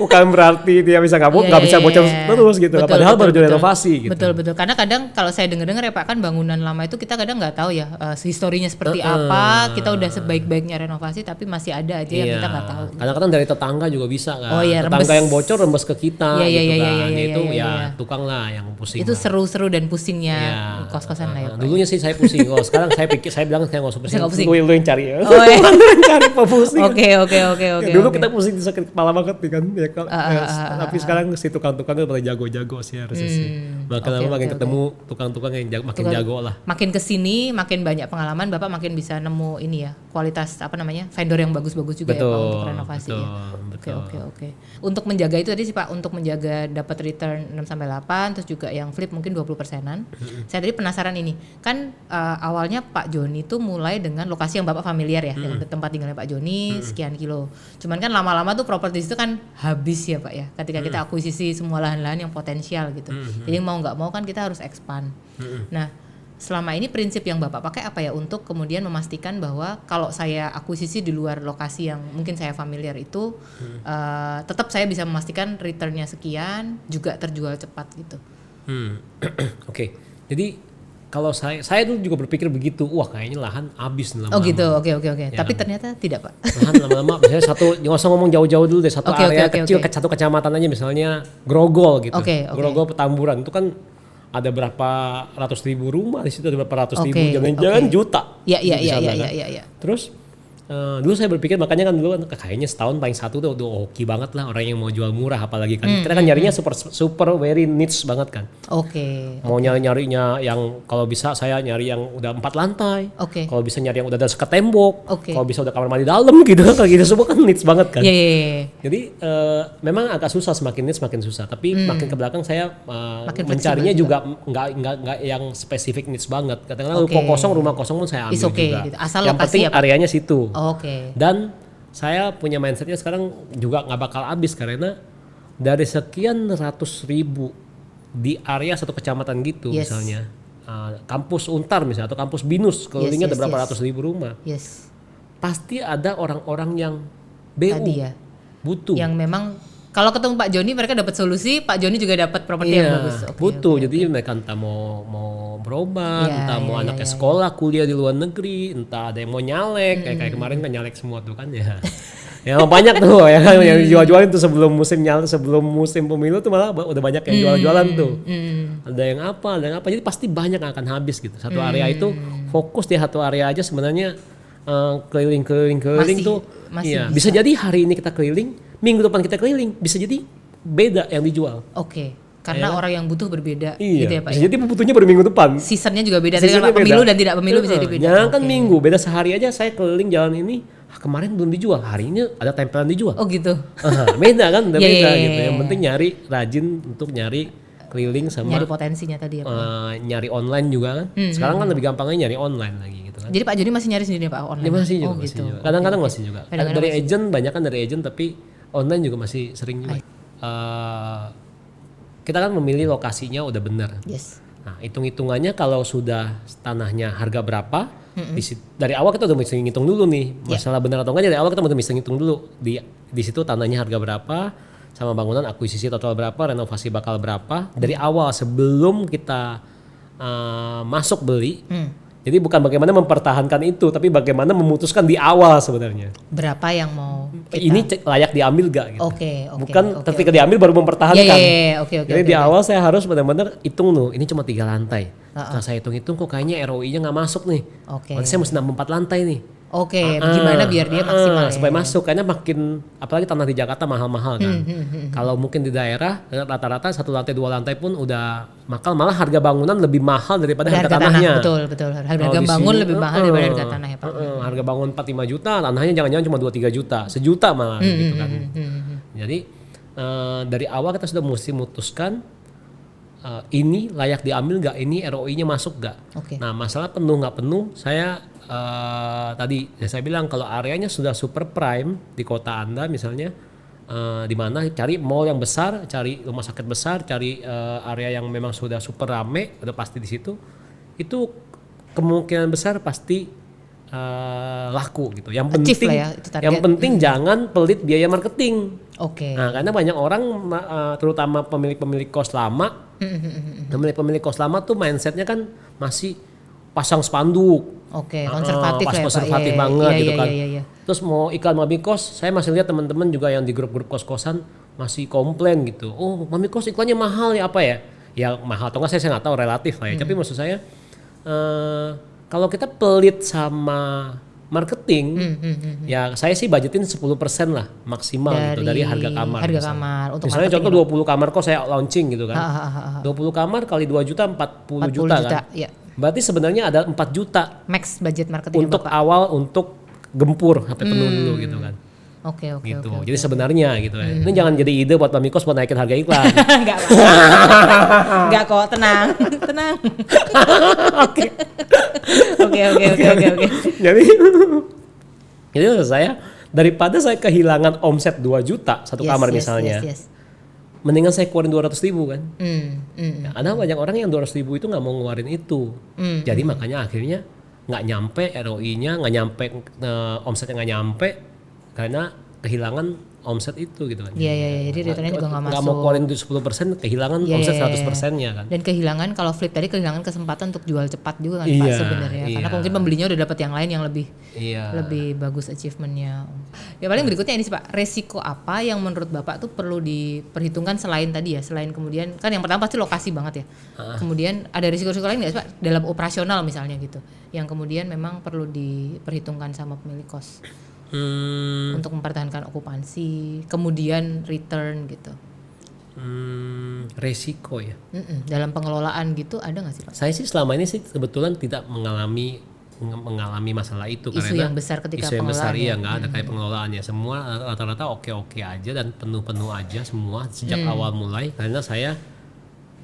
Bukan berarti dia bisa nggak bisa bocor terus gitu. Padahal baru direnovasi gitu. Betul. Karena kadang kalau saya dengar ya Pak, kan bangunan lama itu kita kadang nggak tahu ya historinya seperti apa. Kita udah sebaik-baiknya renovasi tapi masih ada aja yang kita nggak tahu. Kadang-kadang dari tetangga juga bisa kan. Tetangga yang bocor rembes ke kita gitu kan. Itu tukang lah yang pusing. Itu seru-seru dan pusingnya kos-kosan lah ya Pak. Dulunya sih saya pusing. Sekarang saya bilang saya nggak usah pusing. Lu yang cari ya. Cari pusing. Oke. Dulu kita pusing sakit kepala banget nih kan. Tapi sekarang si tukang-tukang itu pada jago-jago sih harusnya sih. Makin lama makin ketemu tukang-tukang yang makin jago lah. Makin kesini makin banyak pengalaman, Bapak makin bisa nemu ini ya kualitas vendor yang bagus-bagus juga ya Pak untuk renovasi ya. Oke. Untuk menjaga itu tadi sih Pak, untuk menjaga dapat return 6-8 terus juga yang flip mungkin 20%-an. Saya tadi penasaran ini. Kan awalnya Pak Joni itu mulai dengan lokasi yang Bapak familiar ya, yang tempat tinggalnya Pak Joni sekian kilo. Cuman kan lama-lama tuh properti itu kan habis ya Pak ya. Ketika kita akuisisi semua lahan-lahan yang potensial gitu. Jadi mau nggak mau kan kita harus expand. Nah, selama ini prinsip yang Bapak pakai apa ya untuk kemudian memastikan bahwa kalau saya akuisisi di luar lokasi yang mungkin saya familiar itu tetap saya bisa memastikan returnnya sekian juga terjual cepat gitu. Oke. Jadi kalau saya dulu juga berpikir begitu, wah kayaknya lahan habis lama-lama. Oh gitu, oke. Ya, tapi ternyata tidak Pak. Lahan lama-lama, misalnya nggak usah ngomong jauh-jauh dulu deh, satu area kecil, satu kecamatan aja misalnya Grogol gitu. Grogol Petamburan itu kan ada berapa ratus ribu rumah di situ, ada berapa ratus ribu, jangan-jangan juta. Iya. Terus dulu saya berpikir, makanya kan dulu kan kayaknya setahun paling satu tuh udah oke banget lah orang yang mau jual murah, apalagi kan kita kan nyarinya super very niche banget kan. Mau nyarinya yang kalau bisa saya nyari yang udah 4 lantai. Kalau bisa nyari yang udah ada sekat tembok. Kalau bisa udah kamar mandi dalam gitu. Kalau gitu semua kan niche banget kan. Jadi memang agak susah, semakin niche semakin susah. Tapi makin ke belakang saya mencarinya juga nggak yang spesifik niche banget. Kadang-kadang rumah kosong pun saya ambil juga. Gitu. Asal yang penting ya, areanya situ. Dan saya punya mindsetnya sekarang juga nggak bakal habis, karena dari sekian ratus ribu di area satu kecamatan gitu misalnya kampus Untar misalnya atau kampus Binus kelilingnya ada berapa ratus ribu rumah, pasti ada orang-orang yang BU butuh, yang memang kalau ketemu Pak Joni mereka dapat solusi, Pak Joni juga dapat properti yang bagus. Jadi mereka entah mau berobat, entah mau anaknya sekolah kuliah di luar negeri, entah ada yang mau nyalek, kayak kemarin kan nyalek semua tuh kan ya. Ya banyak tuh ya kan yang jual-jualin tuh sebelum musim pemilu tuh malah udah banyak yang jual-jualan tuh. Ada yang apa, jadi pasti banyak akan habis gitu. Satu area itu fokus di satu area aja sebenarnya keliling tuh. Iya, bisa jadi hari ini kita keliling, minggu depan kita keliling, bisa jadi beda yang dijual. Oke. Karena orang yang butuh berbeda iya, gitu ya Pak. Bisa jadi butuhnya baru minggu depan. Seasonnya juga beda. Tadi kan pemilu dan tidak pemilu bisa jadi beda. Jangan kan minggu, beda sehari aja saya keliling jalan ini. Kemarin belum dijual, hari ini ada tempelan dijual. Oh gitu. Beda kan, udah beda gitu. Yang Yeah. penting rajin untuk nyari keliling sama nyari potensinya tadi ya Pak. Nyari online juga kan. Sekarang kan lebih gampangnya nyari online lagi gitu kan. Jadi Pak Joni masih nyari sendiri Pak online? Dia masih juga, gitu. Kadang-kadang masih juga. Kadang-kadang dari masih. agent, banyak kan dari agent tapi online juga masih sering juga. Kita kan memilih lokasinya udah benar. Yes. Nah, hitung-hitungannya kalau sudah tanahnya harga berapa, dari awal kita udah mesti ngitung dulu nih. Masalah benar atau enggak dari awal kita udah mesti ngitung dulu. Di situ tanahnya harga berapa, sama bangunan akuisisi total berapa, renovasi bakal berapa. Dari awal sebelum kita masuk beli. Jadi bukan bagaimana mempertahankan itu, tapi bagaimana memutuskan di awal sebenarnya. Berapa yang mau kita... Ini layak diambil gak gitu. Bukan ketika okay. diambil baru mempertahankan. Oke. Jadi di awal saya harus benar-benar hitung tuh, ini cuma 3 lantai. Nah saya hitung-hitung kok kayaknya ROI-nya gak masuk nih. Berarti saya mesti nambah 4 lantai nih. Gimana biar dia maksimal supaya masuk, karena makin apalagi tanah di Jakarta mahal-mahal kan. Kalau mungkin di daerah rata-rata 1 lantai 2 lantai pun udah mahal, malah harga bangunan lebih mahal daripada harga tanahnya. Betul. Harga bangun lebih mahal daripada harga tanah ya Pak. Harga bangun 4-5 juta, tanahnya jangan-jangan cuma 2-3 juta, 1 juta malah gitu kan. Jadi dari awal kita sudah mesti memutuskan ini layak diambil gak, ini ROI-nya masuk gak. Nah masalah penuh gak penuh, saya tadi saya bilang kalau areanya sudah super prime di kota Anda misalnya, di mana cari mall yang besar, cari rumah sakit besar, cari area yang memang sudah super rame, udah pasti di situ, itu kemungkinan besar pasti laku gitu. Yang penting, penting jangan pelit biaya marketing. Nah, karena banyak orang, terutama pemilik kos lama, pemilik kos lama tuh mindsetnya kan masih pasang spanduk. Konservatif banget gitu kan. Terus mau iklan Mami Kos, saya masih lihat teman-teman juga yang di grup-grup kos-kosan masih komplain gitu. Oh, Mami Kos iklannya mahal ya apa ya? Ya mahal atau enggak saya nggak tahu, relatif lah ya. Tapi maksud saya kalau kita pelit sama marketing, ya saya sih budgetin 10% lah maksimal gitu dari harga kamar. Untuk misalnya contoh 20 kamar kos saya launching gitu kan. 20 kamar kali 2 juta 40 juta kan. Ya. Berarti sebenarnya ada 4 juta max budget marketing untuk awal, untuk gempur sampai penuh dulu gitu kan. Oke. Jadi sebenarnya gitu ya. Ini jangan jadi ide buat Mami Kos buat naikin harga iklan. Enggak kok, tenang. Oke. Jadi maksud saya, daripada saya kehilangan omset 2 juta satu kamar misalnya. Mendingan saya keluarin 200.000 kan. Ya, ada banyak orang yang 200.000 itu nggak mau ngeluarin itu. Jadi makanya akhirnya nggak nyampe ROI-nya, nggak nyampe omsetnya nggak nyampe karena kehilangan omset itu gitu kan. Iya, jadi returnnya juga nggak masuk. Nggak mau keluarin 10%, kehilangan omset 100%-nya kan. Dan kehilangan, kalau flip tadi kehilangan kesempatan untuk jual cepat juga kan Pak sebenarnya. Karena mungkin pembelinya udah dapat yang lain yang lebih bagus achievementnya. Ya paling berikutnya ini sih Pak, resiko apa yang menurut Bapak tuh perlu diperhitungkan selain tadi ya, selain kemudian kan yang pertama pasti lokasi banget ya. Kemudian ada risiko-risiko lain nggak sih Pak dalam operasional misalnya gitu, yang kemudian memang perlu diperhitungkan sama pemilik kos? Untuk mempertahankan okupansi, kemudian return gitu. Resiko ya. Dalam pengelolaan gitu ada nggak sih Pak? Saya sih selama ini sih kebetulan tidak mengalami masalah itu, isu karena yang besar ketika isu yang besar pengelolaan nggak ada kayak pengelolaannya, semua rata-rata oke aja dan penuh aja semua sejak awal mulai, karena saya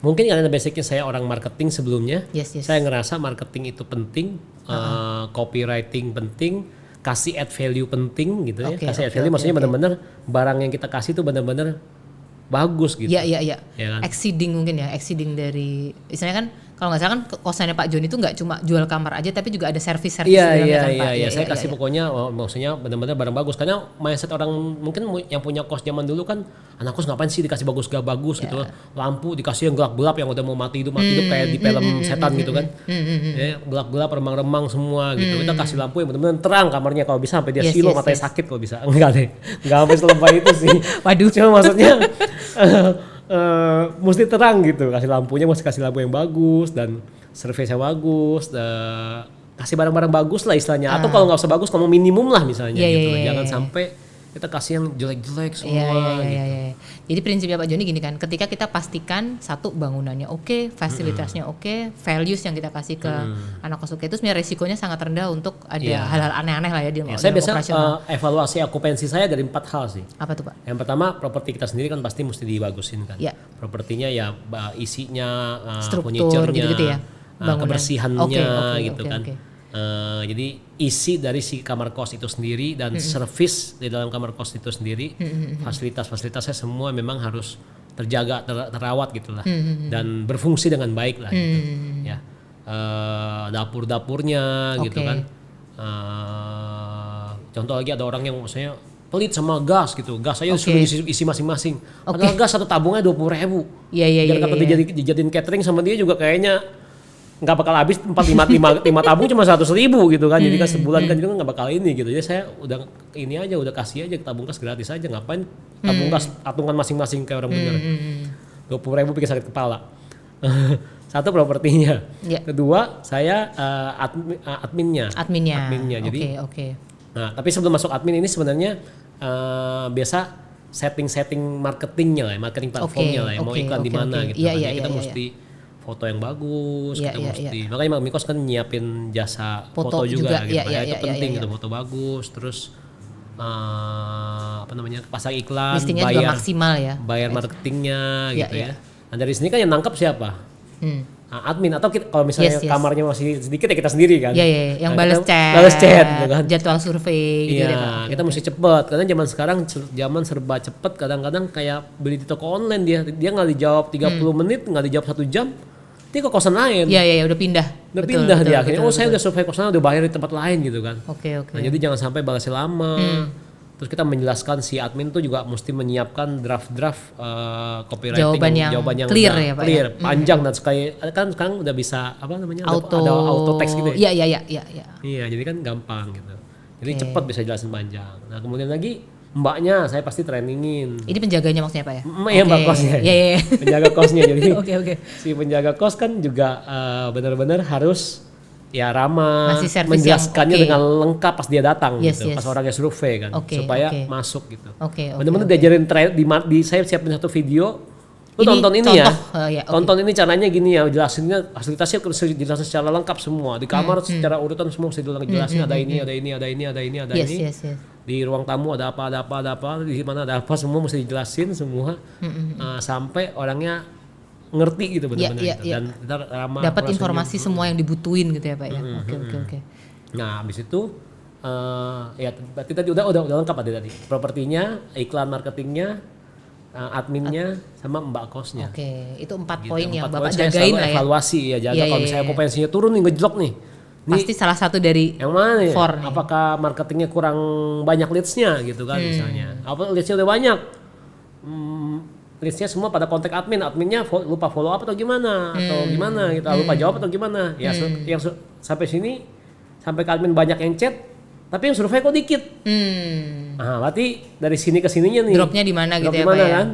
mungkin karena basicnya saya orang marketing sebelumnya. Saya ngerasa marketing itu penting, copywriting penting, kasih add value penting gitu ya. Kasih add value maksudnya benar-benar barang yang kita kasih itu benar-benar bagus gitu. Iya. Kan? Exceeding mungkin ya, exceeding dari misalnya kan kalau nggak salah kan kosannya Pak Joni itu nggak cuma jual kamar aja tapi juga ada servis dalamnya kan Pak. Iya, saya kasih pokoknya maksudnya benar-benar barang bagus karena mindset orang mungkin yang punya kos zaman dulu kan anak kos ngapain sih dikasih bagus gak bagus gitu, lampu dikasih yang gelap-gelap yang udah mau mati hidup kayak di film setan gitu kan, gelap-gelap remang-remang semua gitu, kita kasih lampu yang benar-benar terang kamarnya kalau bisa sampai dia silo matanya sakit kalau bisa, enggak sampai selebay itu sih. Waduh, cuma maksudnya mesti terang gitu, kasih lampunya mesti kasih lampu yang bagus dan servisnya bagus, kasih barang-barang bagus lah istilahnya. Atau kalau nggak usah bagus, kamu minimum lah misalnya gitu. Jangan sampai kita kasih yang jelek-jelek semua. Gitu. Jadi prinsipnya Pak Joni gini kan, ketika kita pastikan satu bangunannya oke, fasilitasnya oke, values yang kita kasih ke anak kos oke, itu sebenarnya resikonya sangat rendah untuk ada hal-hal aneh-aneh lah ya di saya biasa evaluasi okupansi saya dari 4 hal sih. Apa tuh Pak? Yang pertama, properti kita sendiri kan pasti mesti dibagusin kan. Propertinya ya isinya, struktur gitu ya, kebersihannya gitu kan. Jadi isi dari si kamar kos itu sendiri dan servis di dalam kamar kos itu sendiri, fasilitasnya semua memang harus terjaga, terawat gitulah, dan berfungsi dengan baik lah gitu. Ya, dapur-dapurnya gitu kan. Contoh lagi ada orang yang maksudnya pelit sama gas gitu, gas aja suruh isi masing-masing. Padahal gas satu tabungnya 20.000. Biar kalau dijadiin catering sama dia juga kayaknya nggak bakal habis 5 tabung cuma 100.000 gitu kan, jadi kan sebulan kan juga nggak bakal ini gitu. Jadi saya udah ini aja, udah kasih aja tabung gas gratis aja, ngapain tabung gas patungan masing-masing kayak orang bener. 20.000 bikin sakit kepala. Satu propertinya, kedua saya adminnya. Jadi nah tapi sebelum masuk admin ini sebenarnya biasa setting marketingnya lah, marketing platformnya lah, mau iklan di mana gitu. Kita mesti foto yang bagus, kita mesti makanya Mak Mikos kan nyiapin jasa foto juga gitu, itu penting gitu, foto bagus, terus pasang iklan, listingnya juga maksimal ya, bayar marketingnya gitu ya. Nah dari sini kan yang nangkep siapa? Admin, atau kalau misalnya kamarnya masih sedikit ya kita sendiri kan. Yang balas chat gitu kan. Jadwal survei gitu ya. Kita mesti cepet karena zaman sekarang serba cepet, kadang-kadang kayak beli di toko online dia nggak dijawab 30 menit, nggak dijawab 1 jam. Dia ke kosan lain. Udah pindah. Pindah dia akhirnya. Saya udah survei kosan, udah bayar di tempat lain gitu kan. Nah, jadi jangan sampai balasnya lama. Terus kita menjelaskan si admin tuh juga mesti menyiapkan draft copywriting jawaban yang clear ya Pak. Clear, panjang dan sekali kan sekarang udah bisa ada auto text gitu ya. Iya, jadi kan gampang gitu. Jadi cepat bisa jelasin panjang. Nah, kemudian lagi mbaknya saya pasti trainingin. Ini penjaganya maksudnya Pak ya? Iya, mbak kosnya. Penjaga kosnya. Jadi si penjaga kos kan juga benar-benar harus ya ramah, menjelaskannya dengan lengkap pas dia datang gitu, pas orangnya survei kan, supaya masuk gitu. Benar-benar diajarin saya siapin satu video. Lu tonton ini ya. Tonton ini caranya gini ya, jelasinnya fasilitasnya dijelasin secara lengkap semua. Di kamar secara urutan semua saya jelasin ada ini. Di ruang tamu ada apa, di mana ada apa, semua mesti dijelasin semua sampai orangnya ngerti gitu benar-benar gitu. Dan kita ramah, dapat informasi semua yang dibutuhin gitu ya Pak ya. Oke. Nah, habis itu berarti tadi udah lengkap tadi. Propertinya, iklan marketingnya, adminnya sama mbak kosnya. Itu 4 poin yang Bapak jagain lah ya. Evaluasi jaga kalau misalnya okupansinya turun nih ngejlok nih. Pasti salah satu dari yang mana ya? Apakah marketingnya kurang banyak leads-nya gitu kan misalnya. Apa leads-nya udah banyak? Leads-nya semua pada kontak adminnya lupa follow up atau gimana gitu, lupa jawab atau gimana. Ya yang sampai sini sampai ke admin banyak yang chat tapi yang survei kok dikit. Berarti dari sini ke sininya nih. Dropnya di mana gitu ya Pak ya? Kan?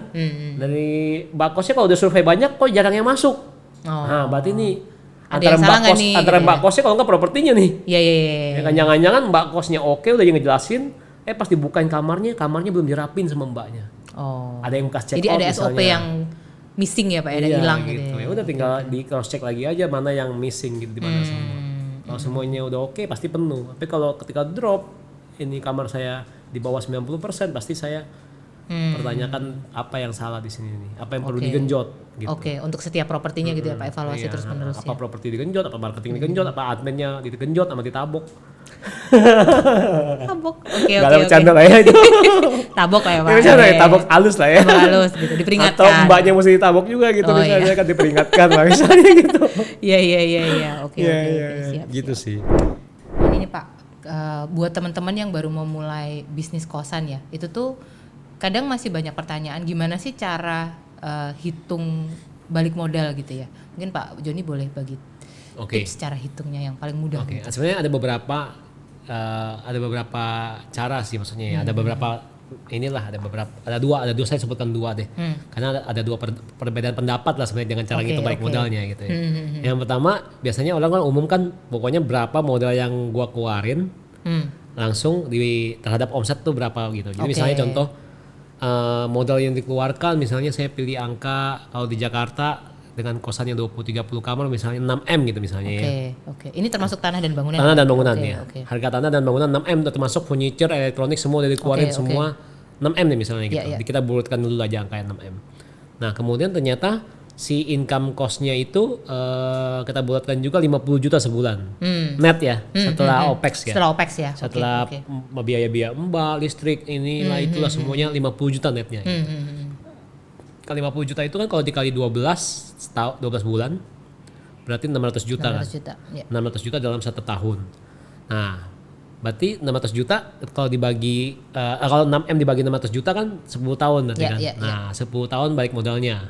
Dari bakosnya kalau udah survei banyak kok jarang yang masuk. Berarti nih antara mbak kosnya kalau nggak propertinya nih. Ya kan jangan-jangan mbak kosnya oke udah ngejelasin, pas dibukain kamarnya belum dirapin sama mbaknya. Ada yang bekas check out. Jadi ada SOP yang missing ya Pak, ada hilang gitu. Ya udah tinggal di cross check lagi aja mana yang missing gitu di mana semua. Kalau semuanya udah oke pasti penuh. Tapi kalau ketika drop ini kamar saya di bawah 90% pasti saya Pertanyakan apa yang salah di sini nih, apa yang perlu digenjot gitu. Oke, untuk setiap propertinya gitu ya Pak, evaluasi terus menerus apa properti digenjot, apa marketing digenjot, apa adminnya digenjot sama ditabok. Tabok. Oke. Gak ada bercanda lah ya itu. Tabok lah ya Pak. Bercanda ya, tabok halus lah ya. Tabok halus gitu, diperingatkan. Atau mbaknya mesti ditabok juga gitu misalnya kan diperingatkan lah misalnya gitu. Iya. Oke. Siap. Gitu sih. Ini Pak, buat teman-teman yang baru mau mulai bisnis kosan ya, itu tuh kadang masih banyak pertanyaan gimana sih cara hitung balik modal gitu ya. Mungkin Pak Joni boleh bagi tips cara hitungnya yang paling mudah. Gitu. Sebenarnya ada beberapa cara sih maksudnya ya. Ada beberapa ada dua saya sebutkan dua deh. Karena ada dua perbedaan pendapat lah sebenarnya dengan cara hitung balik modalnya gitu ya. Yang pertama biasanya orang kan umum kan pokoknya berapa modal yang gua keluarin langsung terhadap omset tuh berapa gitu. Jadi misalnya contoh modal yang dikeluarkan misalnya saya pilih angka kalau di Jakarta dengan kosan yang 20-30 kamar misalnya 6M gitu misalnya ya. Oke. Ini termasuk tanah dan bangunan? Tanah dan bangunan ya. Harga tanah dan bangunan 6M termasuk furniture, elektronik semua udah dikeluarin semua 6M nih misalnya gitu. Kita bulatkan dulu aja angka 6M. Nah kemudian ternyata si income cost-nya itu kita bulatkan juga 50 juta sebulan. Net ya, setelah OPEX ya. Setelah biaya-biaya mbak, listrik, inilah itulah semuanya 50 juta netnya gitu. Kali 50 juta itu kan kalau dikali 12 bulan berarti 600 juta kan. 600 juta dalam 1 tahun. Nah, berarti 600 juta kalau dibagi kalau 6M dibagi 600 juta kan 10 tahun nanti kan. Nah, 10 tahun balik modalnya.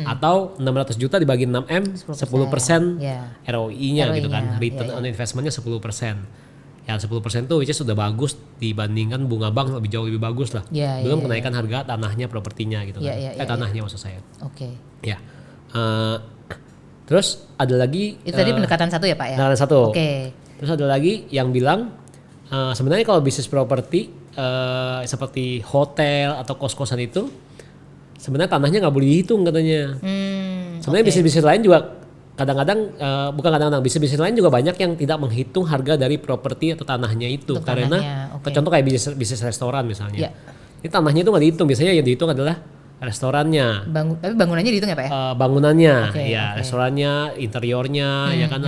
Atau 600 juta dibagi 6M 10% ROI-nya gitu kan. Return on investment-nya 10%. Ya 10% tuh which is sudah bagus dibandingkan bunga bank jauh lebih bagus lah. Belum kenaikan harga tanahnya, propertinya gitu kan. Tanahnya maksud saya. Ya. Terus ada lagi itu tadi pendekatan satu ya Pak ya? Pendekatan satu. Terus ada lagi yang bilang sebenarnya kalau bisnis properti seperti hotel atau kos-kosan itu sebenarnya tanahnya nggak boleh dihitung katanya. Sebenarnya bisnis-bisnis lain juga bisnis-bisnis lain juga banyak yang tidak menghitung harga dari properti atau tanahnya itu. Karena contoh kayak bisnis restoran misalnya. Ini tanahnya itu nggak dihitung, biasanya yang dihitung adalah restorannya. Tapi bangunannya dihitung ya Pak ya? Bangunannya, restorannya, interiornya, ya kan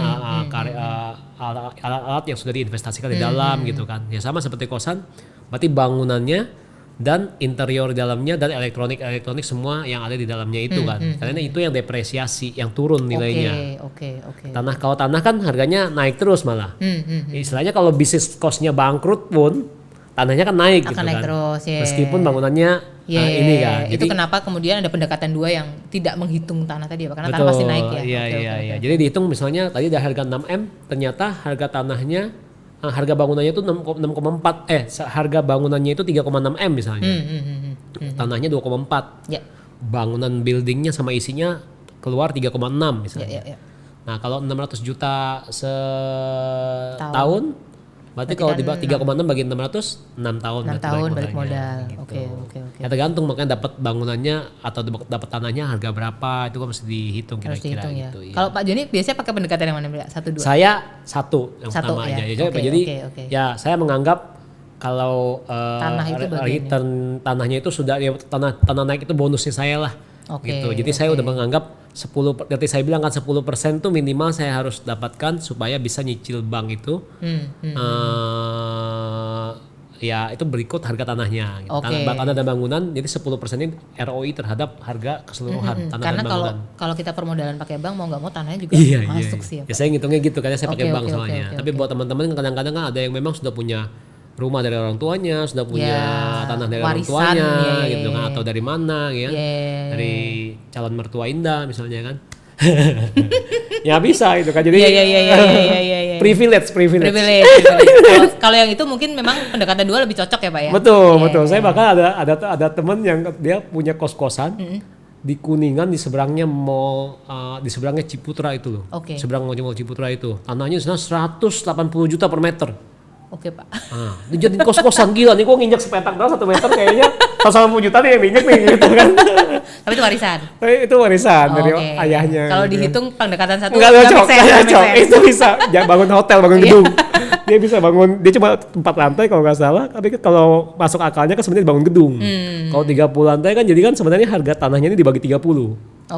alat-alat yang sudah diinvestasikan di dalam gitu kan. Ya sama seperti kosan, berarti bangunannya dan interior dalamnya dan elektronik semua yang ada di dalamnya itu kan. Karena itu yang depresiasi, yang turun nilainya. Tanah kan harganya naik terus malah. Istilahnya kalau bisnis cost-nya bangkrut pun tanahnya kan naik gitu naik kan. Terus, meskipun bangunannya ini kan. Itu kenapa kemudian ada pendekatan dua yang tidak menghitung tanah tadi ya Pak? Karena tanah pasti naik ya. Iya. Jadi dihitung misalnya tadi ada harga 6M, ternyata harga tanahnya harga bangunannya itu 6,4 harga bangunannya itu 3,6M misalnya. Tanahnya 2,4. Bangunan buildingnya sama isinya keluar 3,6 misalnya. Nah, kalau 600 juta setahun berarti kalau dibagi 3,6 bagi 600 6 tahun 6 tahun balik modal. Gitu. Oke. Ya tergantung makanya dapat bangunannya atau dapat tanahnya harga berapa itu kan mesti dihitung kira-kira gitu. Ya. Kalau Pak Joni biasanya pakai pendekatan yang mana? 1 2. Saya satu yang pertama aja. Jadi ya saya menganggap kalau tanahnya itu sudah tanah naik itu bonusnya saya lah. Gitu. Jadi saya udah menganggap 10, berarti saya bilang kan 10% tuh minimal saya harus dapatkan supaya bisa nyicil bank itu. Ya itu berikut harga tanahnya. Gitu. Tanah dan bangunan jadi 10% ini ROI terhadap harga keseluruhan tanah karena dan bangunan. Karena kalau kita permodalan pakai bank mau nggak mau tanahnya juga masuk sih ya Pak. Ya saya ngitungnya gitu karena saya pakai bank soalnya. Tapi buat teman-teman kadang-kadang kan ada yang memang sudah punya rumah dari orang tuanya, sudah punya tanah dari orang tuanya gitu kan, atau dari mana ya. Dari calon mertua indah misalnya kan. Ya bisa itu kan jadi privilege. Kalau yang itu mungkin memang pendekatan dua lebih cocok ya Pak ya. Betul. Saya bahkan ada teman yang dia punya kos-kosan di Kuningan di seberangnya mall di seberangnya Ciputra itu loh. Seberang mall Ciputra itu tanahnya 180 juta per meter. Oke Pak. Dijadiin kos-kosan gila nih, gue nginjak sepetak doang 1 meter kayaknya Kalau 80 juta nih yang diinjek nih gitu kan. Tapi itu warisan. Itu warisan dari ayahnya. Kalau gitu. dihitung pendekatan satu enggak cocok. Itu bisa bangun hotel, bangun gedung. Dia bisa bangun, dia cuma 4 lantai kalau nggak salah, tapi kalau masuk akalnya kan sebenarnya bangun gedung. Kalau 30 lantai kan jadi kan sebenarnya harga tanahnya ini dibagi 30.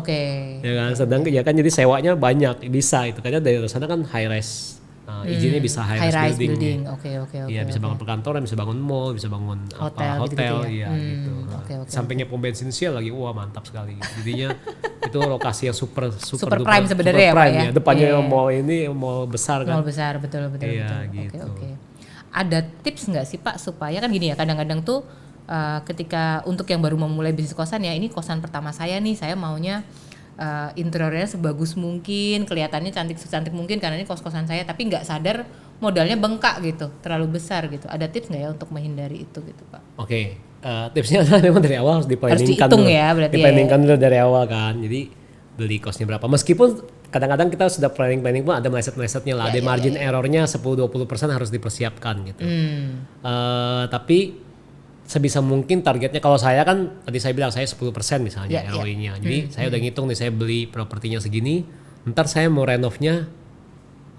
Ya kan, sedang ya kan jadi sewanya banyak bisa itu karena dari sana kan high rise. Izinnya bisa high rise building. Oke. Iya, bisa bangun perkantoran, bisa bangun mall, bisa bangun hotel gitu ya? gitu. Sampingnya pom bensin Shell lagi, wah mantap sekali. Jadinya itu lokasi yang super prime sebenarnya ya. Depannya mall ini mall besar kan. Mall besar betul. Iya, gitu. Oke. Ada tips nggak sih Pak supaya kan gini ya, kadang-kadang tuh ketika untuk yang baru memulai bisnis kosan ya, ini kosan pertama saya nih, saya maunya interiornya sebagus mungkin, kelihatannya cantik mungkin karena ini kos-kosan saya, tapi nggak sadar modalnya bengkak gitu, terlalu besar gitu. Ada tips nggak ya untuk menghindari itu gitu Pak? Oke, tipsnya adalah memang dari awal harus diplanningkan dulu. Ya, berarti diplanningkan dulu dari awal kan. Jadi beli kosnya berapa. Meskipun kadang-kadang kita sudah planning pun ada meleset-melesetnya lah, ada margin errornya 10-20% harus dipersiapkan gitu. Tapi sebisa mungkin targetnya, kalau saya kan tadi saya bilang saya 10% misalnya ROI-nya. Jadi saya udah ngitung nih, saya beli propertinya segini, ntar saya mau renovnya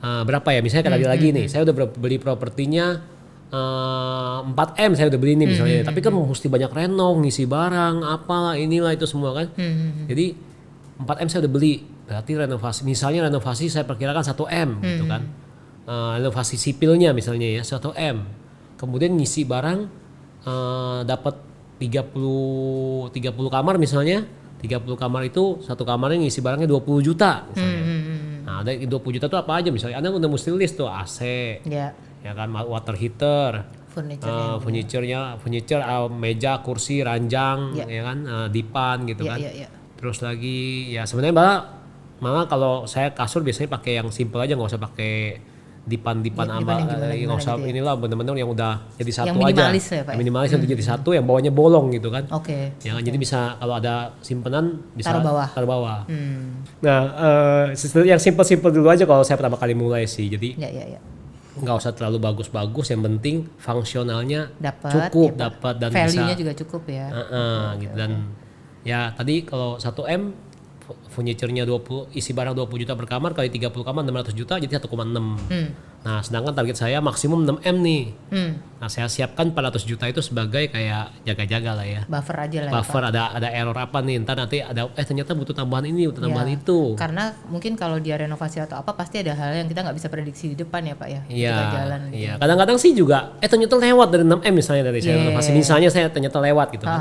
berapa ya, misalnya tadi lagi nih saya udah beli propertinya 4M saya udah beli ini misalnya, tapi kan mesti banyak renov, ngisi barang, apalah inilah itu semua kan. Jadi 4M saya udah beli, berarti renovasi saya perkirakan 1M gitu kan. Renovasi sipilnya misalnya ya 1M, kemudian ngisi barang dapat 30 kamar misalnya, 30 kamar itu satu kamarnya ngisi barangnya 20 juta misalnya. Nah, ada 20 juta itu apa aja misalnya, Anda udah mesti list tuh AC, ya kan, water heater, furniture, meja, kursi, ranjang, ya kan, dipan gitu kan. Terus lagi ya sebenarnya malah kalau saya kasur biasanya pakai yang simple aja, nggak usah pakai dipan nggak usah inilah, benar-benar yang udah jadi satu yang minimalis aja. Yang minimalis yang jadi satu, yang bawahnya bolong gitu kan. Ya kan, jadi bisa kalau ada simpenan bisa taruh bawah. Nah, yang simple dulu aja kalau saya pertama kali mulai sih. Jadi nggak usah terlalu bagus-bagus, yang penting fungsionalnya cukup, dapat dan value-nya juga cukup ya. Gitu. Dan ya tadi kalau 1M furniture-nya 20, isi barang 20 juta per kamar, kali 30 kamar 600 juta jadi 1,6. Nah, sedangkan target saya maksimum 6M nih. Nah, saya siapkan 400 juta itu sebagai kayak jaga-jaga lah ya. Buffer aja lah. Buffer, ada error apa nih, nanti ada ternyata butuh tambahan ini, butuh tambahan itu. Karena mungkin kalau dia renovasi atau apa pasti ada hal yang kita nggak bisa prediksi di depan ya Pak ya. Iya. Jalan gitu. Iya. Kadang-kadang sih juga ternyata lewat dari 6M misalnya dari saya renovasi. Misalnya saya ternyata lewat gitu kan.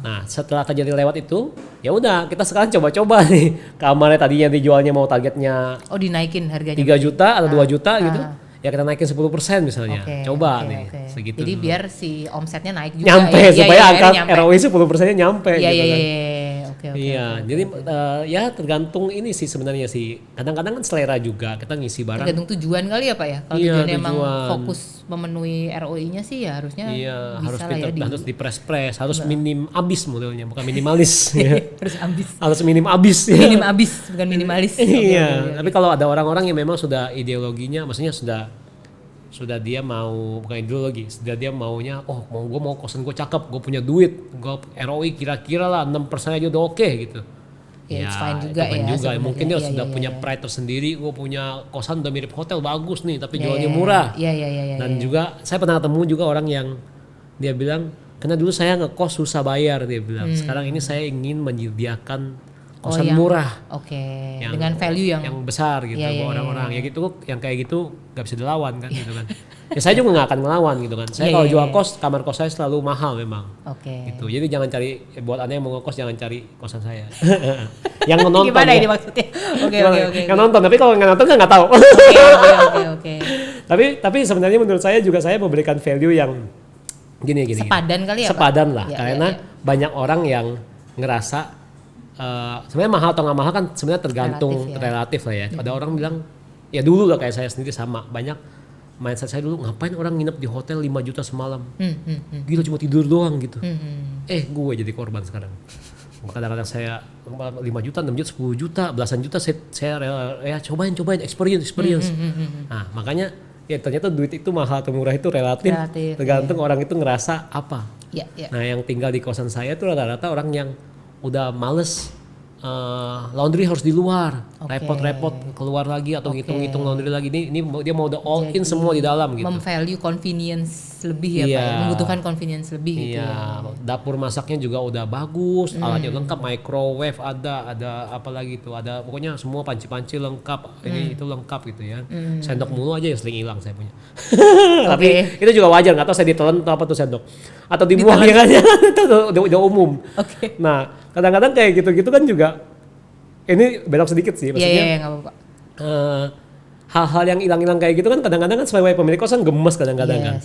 Nah, setelah terjadi lewat itu, ya udah kita sekarang coba-coba nih. Kamarnya tadinya dijualnya mau targetnya dinaikin harganya 3 juta atau 2 juta gitu. Ya kita naikin 10% misalnya. Coba nih segitu. Jadi dulu. biar si omsetnya naik juga. Nyampe supaya angka ROI 10%-nya nyampe gitu kan. Iya, jadi ya tergantung ini sih sebenarnya sih. Kadang-kadang kan selera juga, kita ngisi barang. Tergantung tujuan kali ya Pak ya. Kalau tujuannya emang fokus memenuhi ROI-nya sih ya harusnya bisa harus dipres-pres, harus minim abis modelnya, bukan minimalis. Harus ambis. Harus minim abis. Minim abis, bukan minimalis. Iya, tapi kalau ada orang-orang yang memang sudah ideologinya, maksudnya sudah dia mau, bukan ideologi, sudah dia maunya, gue mau kosan gue cakep, gue punya duit, gue ROI kira-kira lah 6% aja udah oke gitu. Ya, fine juga. Mungkin dia sudah punya pride tersendiri, gue punya kosan udah mirip hotel bagus nih, tapi jualnya murah. Dan juga saya pernah ketemu juga orang yang dia bilang, karena dulu saya ngekos susah bayar, dia bilang. Sekarang ini saya ingin menyediakan kosan murah, dengan value yang besar gitu, orang-orang ya gitu, yang kayak gitu nggak bisa dilawan kan gitu kan. Ya saya juga nggak akan ngelawan gitu kan. Saya kalau jual kos, kamar kos saya selalu mahal memang. Gitu. Jadi jangan cari, buat Anda yang mau ngekos jangan cari kosan saya. Yang nonton. Gimana ini maksudnya? Oke. Yang nonton, tapi kalau nggak nonton kan nggak tahu. Oke. Tapi sebenarnya menurut saya juga saya memberikan value yang gini. Sepadan kali ya. Sepadan lah, karena banyak orang yang ngerasa sebenarnya mahal atau nggak mahal kan sebenarnya tergantung relatif lah ya. Ada orang bilang ya dulu lah kayak saya sendiri sama, banyak mindset saya dulu, ngapain orang nginep di hotel 5 juta semalam, gila cuma tidur doang gitu. Gue jadi korban sekarang. Kadang-kadang saya 5 juta, 6 juta, 10 juta, belasan juta saya cobain experience. Nah makanya ya ternyata duit itu mahal atau murah itu relatif. Tergantung orang itu ngerasa apa. Nah yang tinggal di kosan saya tuh rata-rata orang yang udah males laundry harus di luar, repot-repot keluar lagi atau ngitung-ngitung laundry lagi. Ini dia mau udah all in semua di dalam gitu. Memvalue convenience lebih ya Pak, ya? Membutuhkan convenience lebih gitu ya. Dapur masaknya juga udah bagus, alatnya lengkap, microwave ada apa lagi tuh, ada pokoknya semua panci-panci lengkap, ini itu lengkap gitu ya. Sendok mulu aja yang sering hilang saya punya. Tapi itu juga wajar, nggak tahu saya ditelan atau apa tuh sendok atau dibuang ya kan, itu udah umum. Nah kadang-kadang kayak gitu-gitu kan juga, ini belok sedikit sih maksudnya. Nggak apa-apa. Hal-hal yang hilang-hilang kayak gitu kan kadang-kadang kan sebagai pemilik kosan gemes kadang-kadang kan.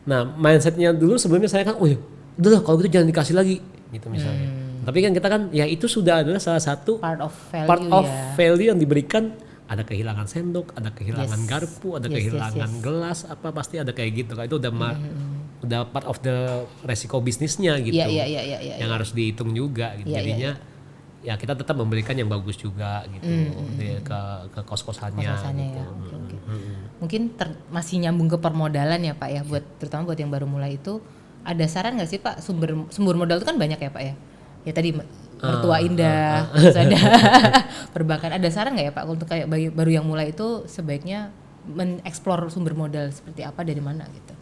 Nah mindsetnya dulu sebelumnya saya kan, udah lah kalau gitu jangan dikasih lagi gitu misalnya. Tapi kan kita kan ya itu sudah adalah salah satu part of value yang diberikan. Ada kehilangan sendok, ada kehilangan garpu, ada kehilangan gelas, apa pasti ada kayak gitu. Itu udah part of the resiko bisnisnya gitu. Yang harus dihitung juga gitu. Jadinya ya kita tetap memberikan yang bagus juga gitu ke kos-kosannya gitu. Mungkin masih nyambung ke permodalan ya Pak ya, terutama buat yang baru mulai itu, ada saran nggak sih Pak, sumber modal itu kan banyak ya Pak ya? Ya tadi mertua indah, terus ada perbankan. Ada saran nggak ya Pak untuk kayak baru yang mulai itu sebaiknya mengeksplor sumber modal seperti apa, dari mana gitu?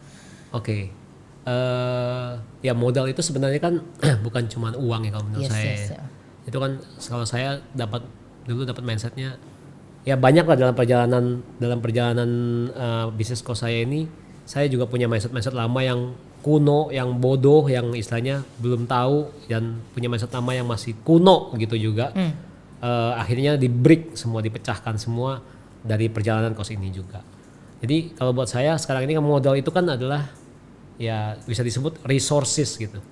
Ya modal itu sebenarnya kan bukan cuma uang ya kalau menurut saya. Itu kan kalau saya dulu dapat mindsetnya ya banyak lah dalam perjalanan bisnis kos saya ini. Saya juga punya mindset lama yang kuno, yang bodoh, yang istilahnya belum tahu, dan punya mindset lama yang masih kuno gitu juga. Akhirnya di-break semua, dipecahkan semua dari perjalanan kos ini juga. Jadi kalau buat saya sekarang ini modal itu kan adalah ya bisa disebut resources gitu.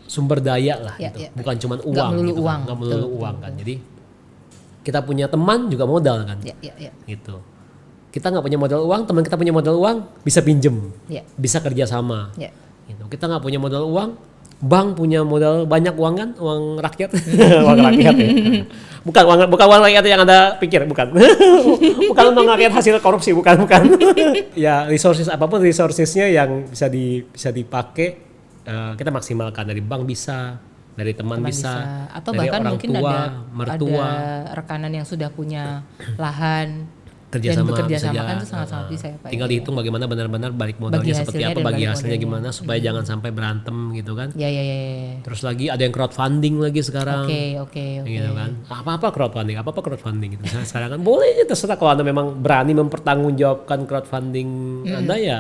Sumber daya lah gitu. Bukan cuma uang, nggak melulu uang kan. Jadi kita punya teman juga modal kan. Gitu. Kita nggak punya modal uang, teman kita punya modal uang, bisa pinjem, bisa kerja sama. Gitu. Kita nggak punya modal uang, bank punya modal banyak uang kan, uang rakyat, uang rakyat ya. Bukan uang rakyat yang Anda pikir, bukan. Bukan untuk rakyat hasil korupsi, bukan. Ya apapun resourcesnya yang bisa dipakai, kita maksimalkan. Dari bank bisa, dari teman bisa, atau dari bahkan orang mungkin tua, mertua, ada rekanan yang sudah punya lahan. Bekerja sama kan itu sangat-sangat bisa ya Pak. Tinggal dihitung bagaimana benar-benar balik modalnya seperti apa, bagi hasilnya gimana, supaya jangan sampai berantem gitu kan. Terus lagi ada yang crowdfunding lagi sekarang. Oke. Gitu kan. Apa-apa crowdfunding gitu. Sekarang kan boleh ya, terserah kalau Anda memang berani mempertanggungjawabkan crowdfunding Anda ya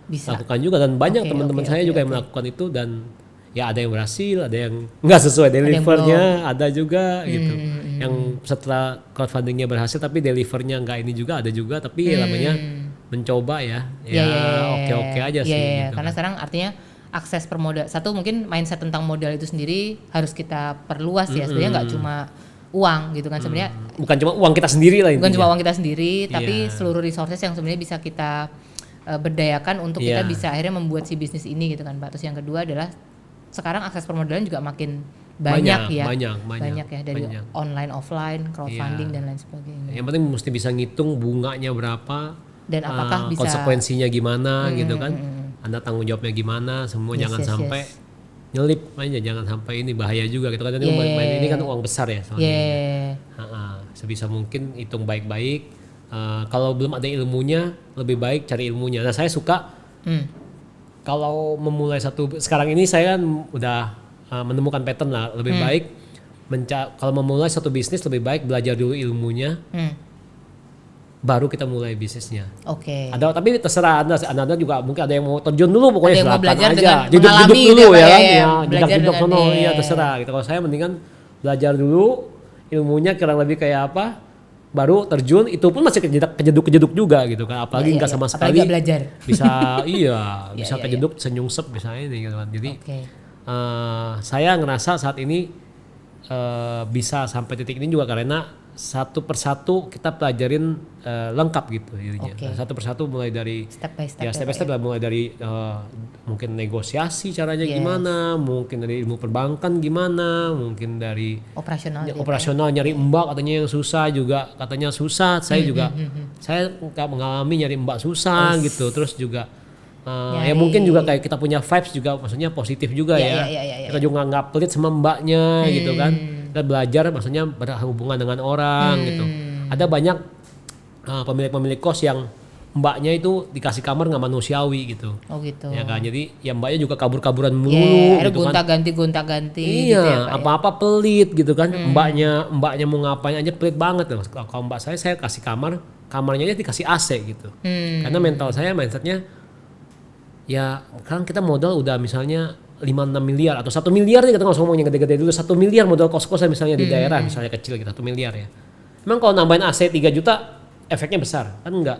bisa lakukan juga, dan banyak teman-teman saya juga yang melakukan itu, dan ya ada yang berhasil, ada yang nggak sesuai delivernya, ada juga gitu. Yang setelah crowdfundingnya berhasil tapi delivernya nggak ini juga ada juga, tapi namanya mencoba ya. Oke aja sih. Gitu. Karena sekarang artinya akses permodal, satu mungkin mindset tentang modal itu sendiri harus kita perluas ya. Sebenarnya nggak cuma uang gitu kan sebenarnya. Bukan cuma uang kita sendiri lah intinya. Bukan cuma uang kita sendiri, tapi seluruh resources yang sebenarnya bisa kita berdayakan untuk kita bisa akhirnya membuat si bisnis ini gitu kan Pak. Terus yang kedua adalah sekarang akses permodalan juga makin banyak ya dari online, offline, crowdfunding dan lain sebagainya. Yang penting mesti bisa ngitung bunganya berapa dan apakah bisa konsekuensinya gimana gitu kan. Anda tanggung jawabnya gimana, semua jangan sampai nyelip aja, jangan sampai ini bahaya juga gitu kan. Ini kan uang besar ya soalnya. Sebisa mungkin hitung baik-baik. Kalau belum ada ilmunya, lebih baik cari ilmunya. Nah saya suka kalau memulai sekarang ini saya kan udah menemukan pattern lah, lebih baik kalau memulai satu bisnis lebih baik belajar dulu ilmunya, baru kita mulai bisnisnya. Tapi terserah Anda juga, mungkin ada yang mau terjun dulu, pokoknya silakan aja, duduk dulu ya jejak sono ya terserah gitu. Kalau saya mendingan belajar dulu ilmunya kurang lebih kayak apa, baru terjun. Itu pun masih kejeduk juga gitu kan, apalagi nggak sama sekali belajar. Bisa bisa kejeduk senyungsep bisa ini gitu kan. Jadi saya ngerasa saat ini bisa sampai titik ini juga karena satu persatu kita pelajarin lengkap gitu jadinya. Satu persatu mulai dari step by step lah, mulai dari mungkin negosiasi caranya gimana, mungkin dari ilmu perbankan gimana, mungkin dari operasional nyari mbak katanya yang susah juga, saya juga saya nggak mengalami nyari mbak susah gitu. Terus juga Ya mungkin juga kayak kita punya vibes juga, maksudnya positif juga ya. Kita juga nggak pelit sama mbaknya gitu kan. Kita belajar maksudnya berhubungan dengan orang gitu. Ada banyak pemilik-pemilik kos yang mbaknya itu dikasih kamar nggak manusiawi gitu. Oh gitu. Ya kan, jadi ya mbaknya juga kabur-kaburan mulu gitu kan. Gonta-ganti Iya, gitu ya, Pak, apa-apa pelit gitu kan. Mbaknya mau ngapain aja pelit banget. Kalau mbak saya kasih kamarnya aja dikasih AC gitu. Karena mental saya mindsetnya ya sekarang kita modal udah misalnya 5-6 miliar atau 1 miliar nih, kita nggak usah ngomong yang gede-gede dulu, 1 miliar modal kos-kosan misalnya di daerah misalnya kecil gitu, 1 miliar ya. Emang kalau nambahin AC 3 juta efeknya besar kan? Enggak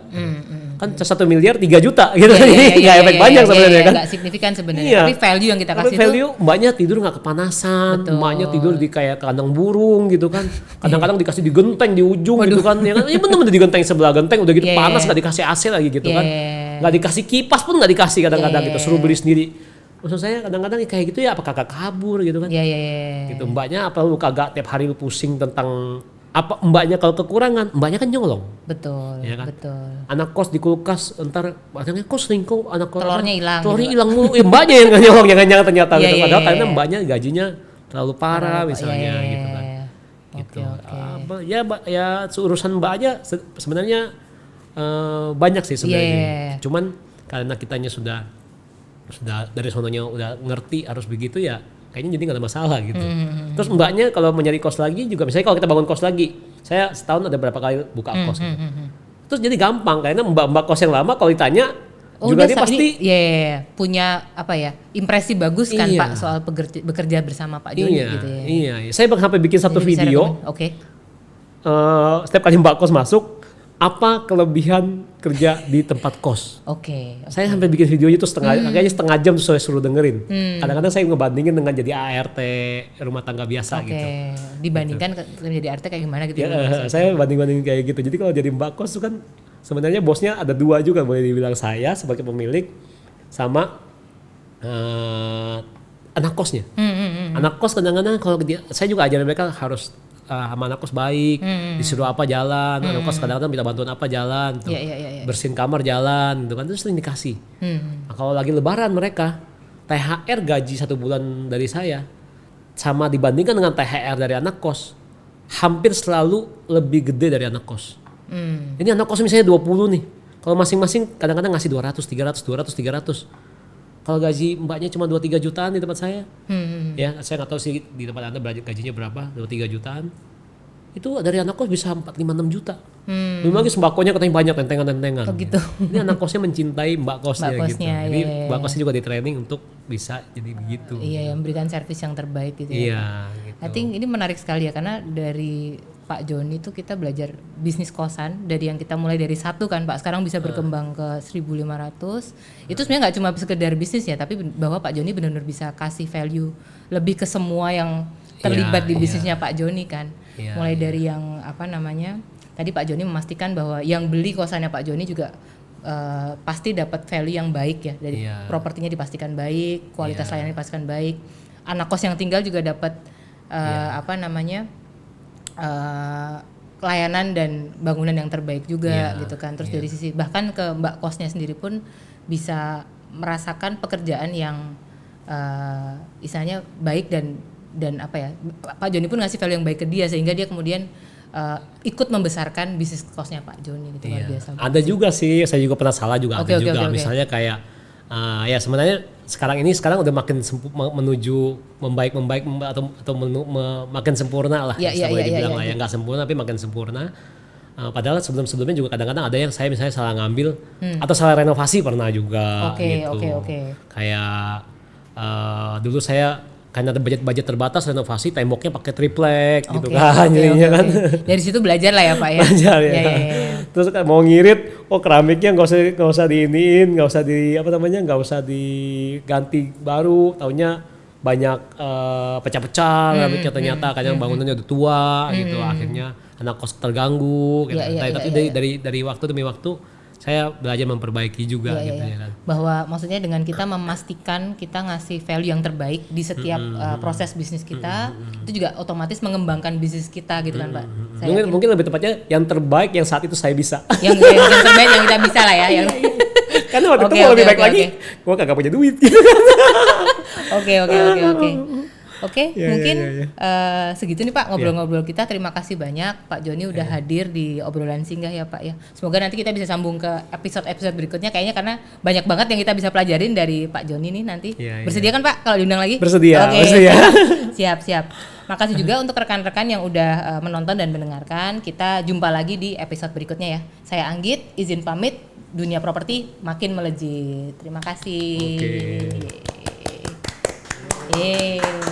kan 1 miliar 3 juta gitu, nggak efek banyak sebenarnya kan, nggak signifikan sebenarnya. Tapi value yang kita kasih value, mbaknya tidur nggak kepanasan. Betul. Mbaknya tidur di kayak kandang burung gitu kan, kadang-kadang dikasih di genteng di ujung gitu kan, ya bener-bener di genteng, sebelah genteng udah gitu panas, nggak dikasih AC lagi gitu kan, nggak dikasih kipas pun nggak dikasih kadang-kadang gitu, suruh beli sendiri. Maksud saya kadang-kadang kayak gitu ya, apa kagak kabur gitu kan. Gitu mbaknya, apa lu kagak tiap hari lu pusing tentang apa mbaknya, kalau kekurangan mbaknya kan nyolong. Betul, ya kan? betul. Anak kos di kulkas, entar katanya kos selingkuh, anak kos telurnya hilang mulu. Mbaknya yang nyolong, jangan ternyata gitu. Padahal karena mbaknya gajinya terlalu parah misalnya gitu kan. Gitu. Ya urusan mbak aja sebenarnya banyak sih sebenarnya. Cuman karena kitanya sudah dari sononya udah ngerti harus begitu ya, kayaknya jadi nggak ada masalah gitu. Terus mbaknya kalau mau nyari kos lagi juga, misalnya kalau kita bangun kos lagi, saya setahun ada berapa kali buka kos gitu. Terus jadi gampang karena mbak kos yang lama kalau ditanya juga dia pasti punya apa ya, impresi bagus kan Pak soal bekerja bersama Pak Joni gitu ya. Iya, saya sampai bikin satu video. Setiap kali mbak kos masuk, apa kelebihan kerja di tempat kos? Saya sampai bikin videonya itu kayaknya setengah jam tuh saya suruh dengerin. Kadang-kadang saya ngebandingin dengan jadi ART rumah tangga biasa gitu. Dibandingkan jadi ART kayak gimana gitu ya? Saya banding-bandingin kayak gitu. Jadi kalau jadi mbak kos tuh kan sebenarnya bosnya ada 2 juga, boleh dibilang saya sebagai pemilik sama anak kosnya. Anak kos kadang-kadang kalau saya juga ajarin mereka harus sama anak kos baik, disuruh apa jalan, anak kos kadang-kadang minta bantuan apa jalan, tuh. Bersihin kamar jalan, gitu kan, terus sering dikasih. Nah, kalau lagi lebaran mereka, THR gaji 1 bulan dari saya, sama dibandingkan dengan THR dari anak kos, hampir selalu lebih gede dari anak kos. Ini anak kos misalnya 20 nih, kalau masing-masing kadang-kadang ngasih 200, 300. Kalau gaji mbaknya cuma 2-3 jutaan di tempat saya, ya saya nggak tahu sih di tempat anda gajinya berapa, 2-3 jutaan, itu dari anak kos bisa 4-5-6 juta. Belum lagi sembakonya katanya banyak, tentengan. Oh gitu. Ini anak kosnya mencintai mbak kosnya gitu. Jadi mbak kosnya juga di training untuk bisa jadi begitu. Iya, yang memberikan servis yang terbaik gitu ya. Iya. Gitu. I think ini menarik sekali ya, karena dari Pak Joni tuh kita belajar bisnis kosan dari yang kita mulai dari 1 kan Pak, sekarang bisa berkembang ke 1.500. Itu sebenarnya nggak cuma sekedar bisnis ya, tapi bahwa Pak Joni benar-benar bisa kasih value lebih ke semua yang terlibat di bisnisnya Pak Joni kan. Mulai dari yang apa namanya, tadi Pak Joni memastikan bahwa yang beli kosannya Pak Joni juga pasti dapat value yang baik ya, dari propertinya dipastikan baik, kualitas layanannya dipastikan baik, anak kos yang tinggal juga dapat apa namanya, layanan dan bangunan yang terbaik juga gitu kan. Terus dari sisi bahkan ke mbak kosnya sendiri pun bisa merasakan pekerjaan yang istilahnya baik dan apa ya, Pak Joni pun ngasih value yang baik ke dia sehingga dia kemudian ikut membesarkan bisnis kosnya Pak Joni gitu. Luar biasa. Ada juga sih, saya juga pernah salah juga. Misalnya kayak ya sebenarnya sekarang udah makin menuju membaik atau makin sempurna lah, boleh dibilang lah ya, nggak sempurna tapi makin sempurna. Padahal sebelumnya juga kadang-kadang ada yang saya misalnya salah ngambil atau salah renovasi pernah juga gitu. Kayak dulu saya karena ada budget terbatas renovasi temboknya pakai triplek gitu kan. Kan. Dari situ belajar lah ya Pak ya. Belajar ya. Terus mau ngirit, keramiknya nggak usah diiniin, nggak usah diganti baru, taunya banyak pecah-pecah keramiknya ternyata, kadang bangunannya udah tua gitu, akhirnya anak kos terganggu gitu. Tapi dari waktu demi waktu saya belajar memperbaiki juga gitu ya kan. Bahwa maksudnya dengan kita memastikan kita ngasih value yang terbaik di setiap proses bisnis kita, itu juga otomatis mengembangkan bisnis kita gitu kan Pak. Mungkin lebih tepatnya yang terbaik yang saat itu saya bisa. yang terbaik yang kita bisa lah ya. Karena waktu itu mau lebih baik lagi, gue kagak punya duit. Oke, mungkin segitu nih Pak ngobrol-ngobrol kita. Terima kasih banyak Pak Joni udah hadir di obrolan singgah ya Pak ya. Semoga nanti kita bisa sambung ke episode berikutnya kayaknya karena banyak banget yang kita bisa pelajarin dari Pak Joni nih nanti. Bersedia kan Pak kalau diundang lagi? Bersedia. Siap. Makasih juga untuk rekan-rekan yang udah menonton dan mendengarkan. Kita jumpa lagi di episode berikutnya ya. Saya Anggit, izin pamit. Dunia properti makin melejit. Terima kasih. Oke.